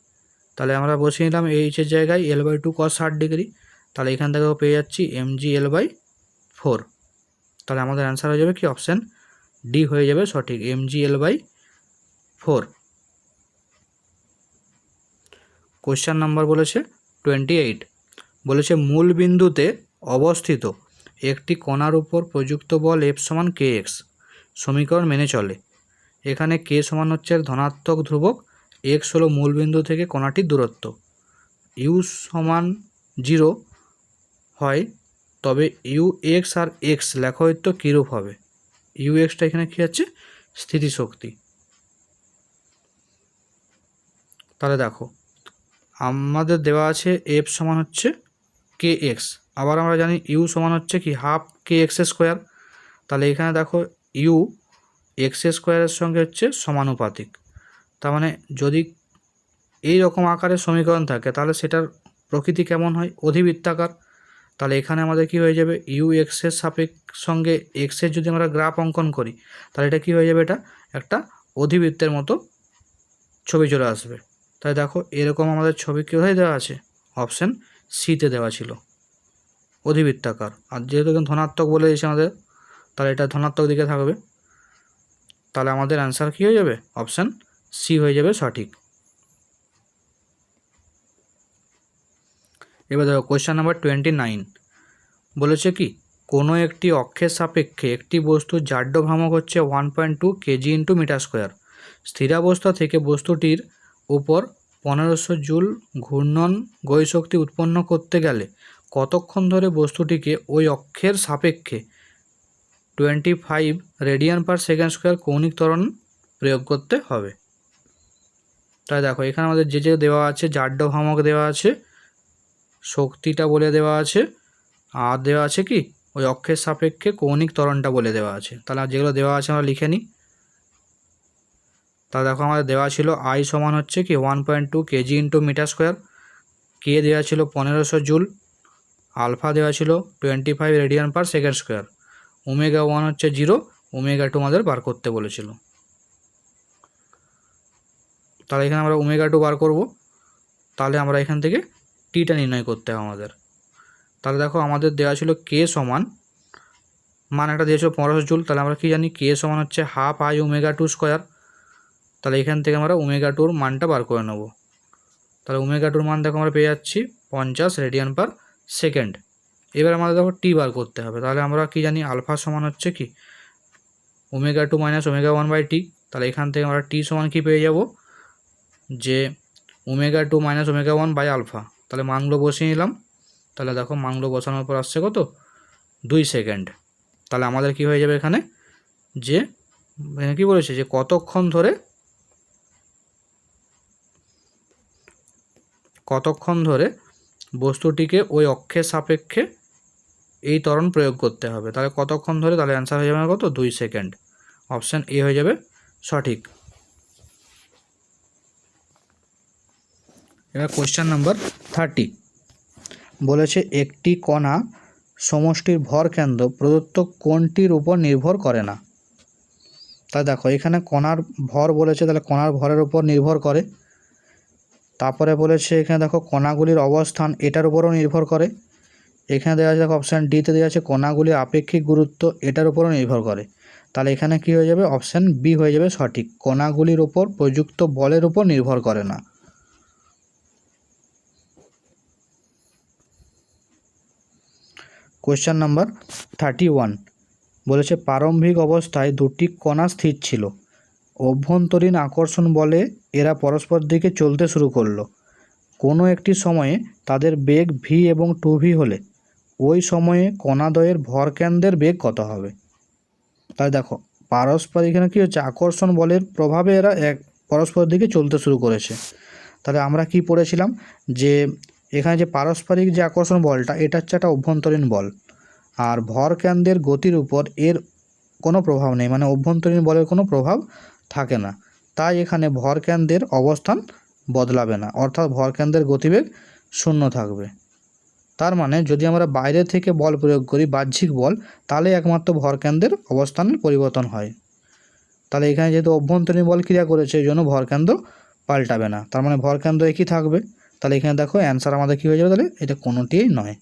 তাহলে আমরা বসিয়ে নিলাম h এর জায়গায় l/2 cos 60 ডিগ্রি। তাহলে এখান থেকেও পেয়ে যাচ্ছি mg l/4। তাহলে আমাদের অ্যান্সার হয়ে যাবে কি অপশান ডি হয়ে যাবে সঠিক, mgl/4। কোশ্চেন নাম্বার বলেছে 28, বলেছে মূল বিন্দুতে অবস্থিত একটি কণার উপর প্রযুক্ত বল F সমান kx সমীকরণ মেনে চলে। এখানে k সমান হচ্ছে ধনাত্মক ধ্রুবক, x হলো মূল বিন্দু থেকে কণাটির দূরত্ব, u সমান 0 হয় তবে ux আর x লেখা হয়তো কীরূপ হবে। ux-টা এখানে কী হচ্ছে, স্থিতিশক্তি। তাহলে দেখো আমাদের দেওয়া আছে f সমান হচ্ছে kx, আবার আমরা জানি u সমান হচ্ছে কি হাফ kx স্কোয়ার। তাহলে এখানে দেখো u x স্কোয়ারের সঙ্গে হচ্ছে সমানুপাতিক। তার মানে যদি এই রকম আকারের সমীকরণ থাকে তাহলে সেটার প্রকৃতি কেমন হয়, অধিবৃত্তাকার। তাহলে এখানে আমাদের কি হয়ে যাবে, ইউ এক্সের সঙ্গে এক্সের যদি আমরা গ্রাফ অঙ্কন করি তাহলে এটা কি হয়ে যাবে, এটা একটা অধিবৃত্তের মতো ছবি চলে আসবে। তাই দেখো এরকম আমাদের ছবি কোথায় দেওয়া আছে, অপশান সিতে দেওয়া ছিল, অধিবৃত্তাকার। আর যেহেতু ধনাত্মক বলে দিয়েছে আমাদের, তাহলে এটা ধনাত্মক দিকে থাকবে। তাহলে আমাদের অ্যান্সার কী হয়ে যাবে, অপশান সি হয়ে যাবে সঠিক। এবার দেখো কোয়েশ্চেন নাম্বার 29, বলেছে কি কোনো একটি অক্ষের সাপেক্ষে একটি বস্তুর জাড্য ভ্রামক হচ্ছে 1.2 কেজি ইন্টু মিটার স্কোয়ার। স্থিরাবস্থা থেকে বস্তুটির উপর 1500 জুল ঘূর্ণন গতিশক্তি উৎপন্ন করতে গেলে কতক্ষণ ধরে বস্তুটিকে ওই অক্ষের সাপেক্ষে 25 রেডিয়ান পার সেকেন্ড স্কোয়ার কৌণিক ত্বরণ প্রয়োগ করতে হবে। তাই দেখো এখানে আমাদের যে দেওয়া আছে, জাড্য ভ্রামক দেওয়া আছে, শক্তিটা বলে দেওয়া আছে, আর দেওয়া আছে কি ওই অক্ষের সাপেক্ষে কৌণিক ত্বরণটা বলে দেওয়া আছে। তাহলে যেগুলো দেওয়া আছে আমরা লিখে নিই। তা দেখো আমাদের দেওয়া ছিল আই সমান হচ্ছে কি 1.2 কেজি ইন্টু মিটার স্কোয়ার, কে দেওয়া ছিল 1500 জুল, আলফা দেওয়া ছিল 25 radian per second square, omega 1 হচ্ছে 0, ওমেগা 2 আমাদের বার করতে বলেছিল। তাহলে এখানে আমরা ওমেগা 2 বার করব। তাহলে আমরা এখান থেকে টিটা নির্ণয় করতে হবে আমাদের। তাহলে দেখো আমাদের দেওয়া ছিল কে সমান, মান একটা দিয়েছিল 1500 জুল, তাহলে আমরা কি জানি কে সমান হচ্ছে হাফ আই ওমেগা 2 স্কোয়ার। তাহলে এখান থেকে আমরা ওমেগা 2-র মানটা বার করে নেব। তাহলে ওমেগা 2-র মান দেখো আমরা পেয়ে যাচ্ছি 50 রেডিয়ান পার সেকেন্ড। এবার আমাদের দেখো টি বার করতে হবে। তাহলে আমরা কি জানি আলফা সমান হচ্ছে কি ওমেগা 2 মাইনাস ওমেগা 1/t। তাহলে এখান থেকে আমরা টি সমান কি পেয়ে যাব, যে ওমেগা 2 মাইনাস ওমেগা 1/আলফা। তাহলে মানগুলো বসিয়ে নিলাম। তাহলে দেখো মানগুলো বসানোর পর আসছে কত, 2 সেকেন্ড। তাহলে আমাদের কি হয়ে যাবে এখানে, যে এখানে কী বলেছে যে কতক্ষণ ধরে বস্তুটিকে ওই অক্ষের সাপেক্ষে এই ত্বরণ প্রয়োগ করতে হবে। তাহলে কতক্ষণ ধরে, তাহলে অ্যান্সার হয়ে যাবে কত, 2 সেকেন্ড। অপশান এ হয়ে যাবে সঠিক। এবার কোয়েশ্চেন নাম্বার 30, বলেছে একটি কণা সমষ্টির ভর কেন্দ্র প্রদত্ত কোণটির উপর নির্ভর করে না। তাই দেখো এখানে কণার ভর বলেছে, তাহলে কণার ভরের উপর নির্ভর করে। তারপরে বলেছে এখানে দেখো কণাগুলির অবস্থান এটার উপরও নির্ভর করে। এখানে দেওয়া আছে দেখো অপশান ডিতে দেওয়া আছে কণাগুলির আপেক্ষিক গুরুত্ব এটার উপরও নির্ভর করে। তাহলে এখানে কি হয়ে যাবে, অপশান বি হয়ে যাবে সঠিক, কণাগুলির উপর প্রযুক্ত বলের উপর নির্ভর করে না। কোয়েশ্চেন নাম্বার 31, বলেছে প্রারম্ভিক অবস্থায় দুটি কণা স্থির ছিল, অভ্যন্তরীণ আকর্ষণ বলে এরা পরস্পর দিকে চলতে শুরু করলো। কোনো একটি সময়ে তাদের বেগ ভি এবং 2v হলে ওই সময়ে কণাদ্বয়ের ভরকেন্দ্রের বেগ কত হবে। তাই দেখো পারস্পরিক এখানে কী হচ্ছে, আকর্ষণ বলের প্রভাবে এরা পরস্পর দিকে চলতে শুরু করেছে। তাহলে আমরা কি পড়েছিলাম, যে এখানে যে পারস্পরিক যে আকর্ষণ বলটা এটা হচ্ছে একটা অভ্যন্তরীণ বল, আর ভরকেন্দ্রের গতির উপর এর কোনো প্রভাব নেই, মানে অভ্যন্তরীণ বলের কোনো প্রভাব থাকে না। তাই এখানে ভরকেন্দ্রের অবস্থান বদলাবে না, অর্থাৎ ভরকেন্দ্রের গতিবেগ 0 থাকবে। তার মানে যদি আমরা বাইরে থেকে বল প্রয়োগ করি, বাহ্যিক বল, তাহলে একমাত্র ভরকেন্দ্রের অবস্থানের পরিবর্তন হয়। তাহলে এখানে যেহেতু অভ্যন্তরীণ বল ক্রিয়া করেছে এই জন্য ভরকেন্দ্র পাল্টাবে না, তার মানে ভরকেন্দ্র একই থাকবে। তাহলে এখানে দেখো অ্যান্সার আমাদের কী হয়ে যাবে, তাহলে এটা কোনোটিই নয়,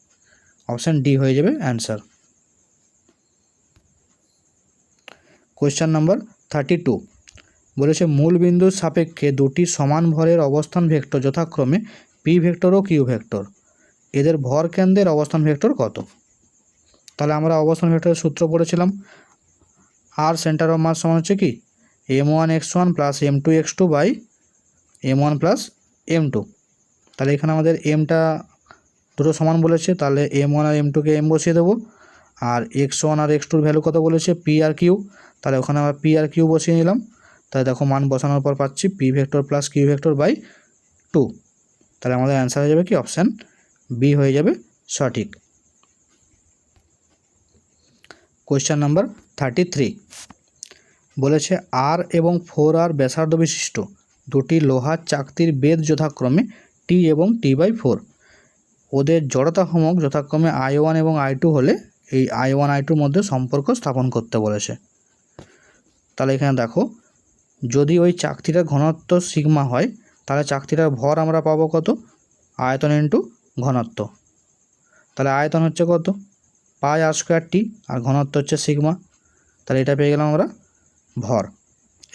অপশান ডি হয়ে যাবে অ্যান্সার। কোয়েশ্চেন নাম্বার 32 বলেছে মূল বিন্দুর সাপেক্ষে দুটি সমান ভরের অবস্থান ভেক্টর যথাক্রমে P vector O Q vector, এদের ভর কেন্দ্রের অবস্থান ভেক্টর কত? তাহলে আমরা অবস্থান ভেক্টরের সূত্র পড়েছিলাম, আর সেন্টার অফ মাস সমান হচ্ছে কি m1x1 plus m2x2 by m1 plus m2। তাহলে এখানে আমাদের এমটা দুটো সমান বলেছে, তাহলে m1 আর m2কে m বসিয়ে দেবো, আর x1 আর x2 ভ্যালু কত বলেছে p আর q, তাহলে ওখানে আমরা p আর q বসিয়ে নিলাম। তাহলে দেখো মান বসানোর পর পাচ্ছি p vector plus q vector by 2। তাহলে আমাদের অ্যান্সার হয়ে যাবে কি অপশান বি হয়ে যাবে সঠিক। কোয়েশ্চেন নাম্বার 33 বলেছে আর এবং 4r ব্যাসার্ধ বিশিষ্ট দুটি লোহার চাকতির বেধ যথাক্রমে টি এবং t/4, ওদের জড়তা ভ্রামক যথাক্রমে I1 এবং I2 হলে এই I1 I2-র মধ্যে সম্পর্ক স্থাপন করতে বলেছে। তাহলে এখানে দেখো, যদি ওই চাকতিটার ঘনত্ব সিগমা হয় তাহলে চাকতিটার ভর আমরা পাবো কত, আয়তন ইন্টু ঘনত্ব। তাহলে আয়তন হচ্ছে কত পাই r² টি, আর ঘনত্ব হচ্ছে সিগমা, তাহলে এটা পেয়ে গেলাম আমরা ভর।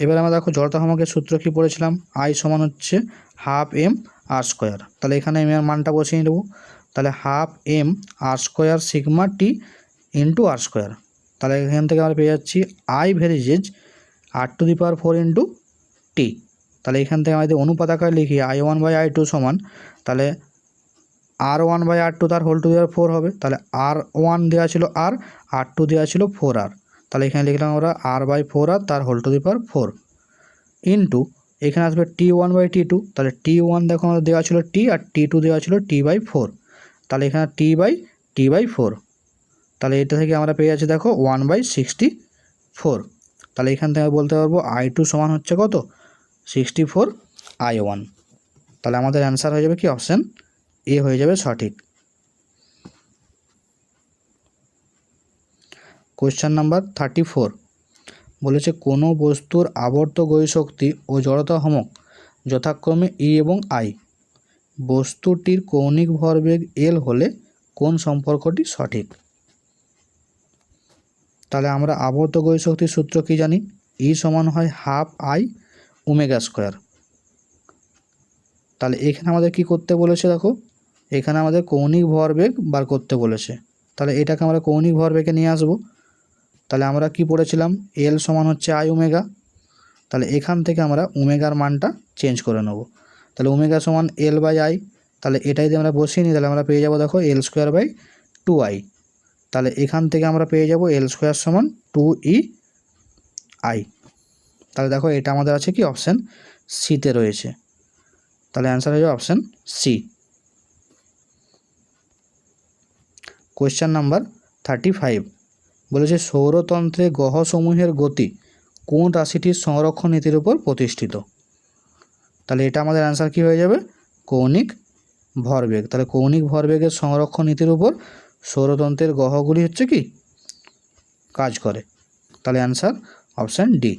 এবার আমরা দেখো জড়তা ভ্রামকের সূত্র কি পড়েছিলাম, I সমান হচ্ছে হাফ m r²। তাহলে এখানে আমি এর মানটা বসিয়ে দেবো, তাহলে হাফ m r² সিগমা টি ইন্টু r²। তাহলে এখান থেকে আমরা পেয়ে যাচ্ছি I ভেরিজেজ r⁴ ইন্টু টি। তাহলে এখান থেকে আমরা যদি অনুপাত আকারে লিখি I1/I2 সমান, তাহলে r1/r2 তার হোল⁴ হবে। তাহলে r1 দেওয়া ছিল r, r2 দেওয়া ছিল 4r, তাহলে এখানে লিখলাম আমরা r/4r তার হোল⁴ ইন্টু এখানে আসবে t1/t2, তাহলে t1 দেখো আমাদের দেওয়া ছিল t আর t2 দেওয়া ছিল t/4, তাহলে এখানে t/4, তাহলে এটা থেকে আমরা পেয়ে যাচ্ছি দেখো 1/64। তাহলে এখান থেকে বলতে পারবো I2 সমান হচ্ছে কত 64 I1। তাহলে আমাদের অ্যান্সার হয়ে যাবে কি অপশান এ হয়ে যাবে সঠিক। কোয়েশ্চেন নাম্বার 34 বলেছে কোনো বস্তুর আবর্ত গতিশক্তি ও জড়তা ভ্রামক যথাক্রমে E এবং I, বস্তুটির কৌণিক ভরবেগ L হলে কোন সম্পর্কটি সঠিক? তাহলে আমরা আবর্ত গতিশক্তির সূত্র কি জানি, E সমান হয় হাফ I ω²। তাহলে এখানে আমাদের কি করতে বলেছে দেখো, এখানে আমাদের কৌণিক ভরবেগ বার করতে বলেছে, তাহলে এটাকে আমরা কৌণিক ভরবেগে নিয়ে আসবো। তাহলে আমরা কি পড়েছিলাম L সমান হচ্ছে I ω, তাহলে এখান থেকে আমরা ওমেগার মানটা চেঞ্জ করে নেব। তাহলে ω সমান L/I, তাহলে এটাই যদি আমরা বসিয়ে নিই তাহলে আমরা পেয়ে যাবো দেখো L²/2I। তাহলে এখান থেকে আমরা পেয়ে যাব L² সমান 2EI। তাহলে দেখো এটা আমাদের আছে কি অপশান সিতে রয়েছে, তাহলে অ্যান্সার হয়ে যাবে অপশান সি। কোয়েশ্চেন নাম্বার 35 বলেছে সৌরতন্ত্রে গ্রহসমূহের গতি কোন রাশিটির সংরক্ষণ নীতির উপর প্রতিষ্ঠিত? তাহলে এটা আমাদের অ্যান্সার কি হয়ে যাবে কৌণিক ভরবেগ। তাহলে কৌণিক ভরবেগের সংরক্ষণ নীতির উপর সৌরতন্ত্রের গ্রহগুলি হচ্ছে কি কাজ করে, তাহলে অ্যান্সার অপশান ডি।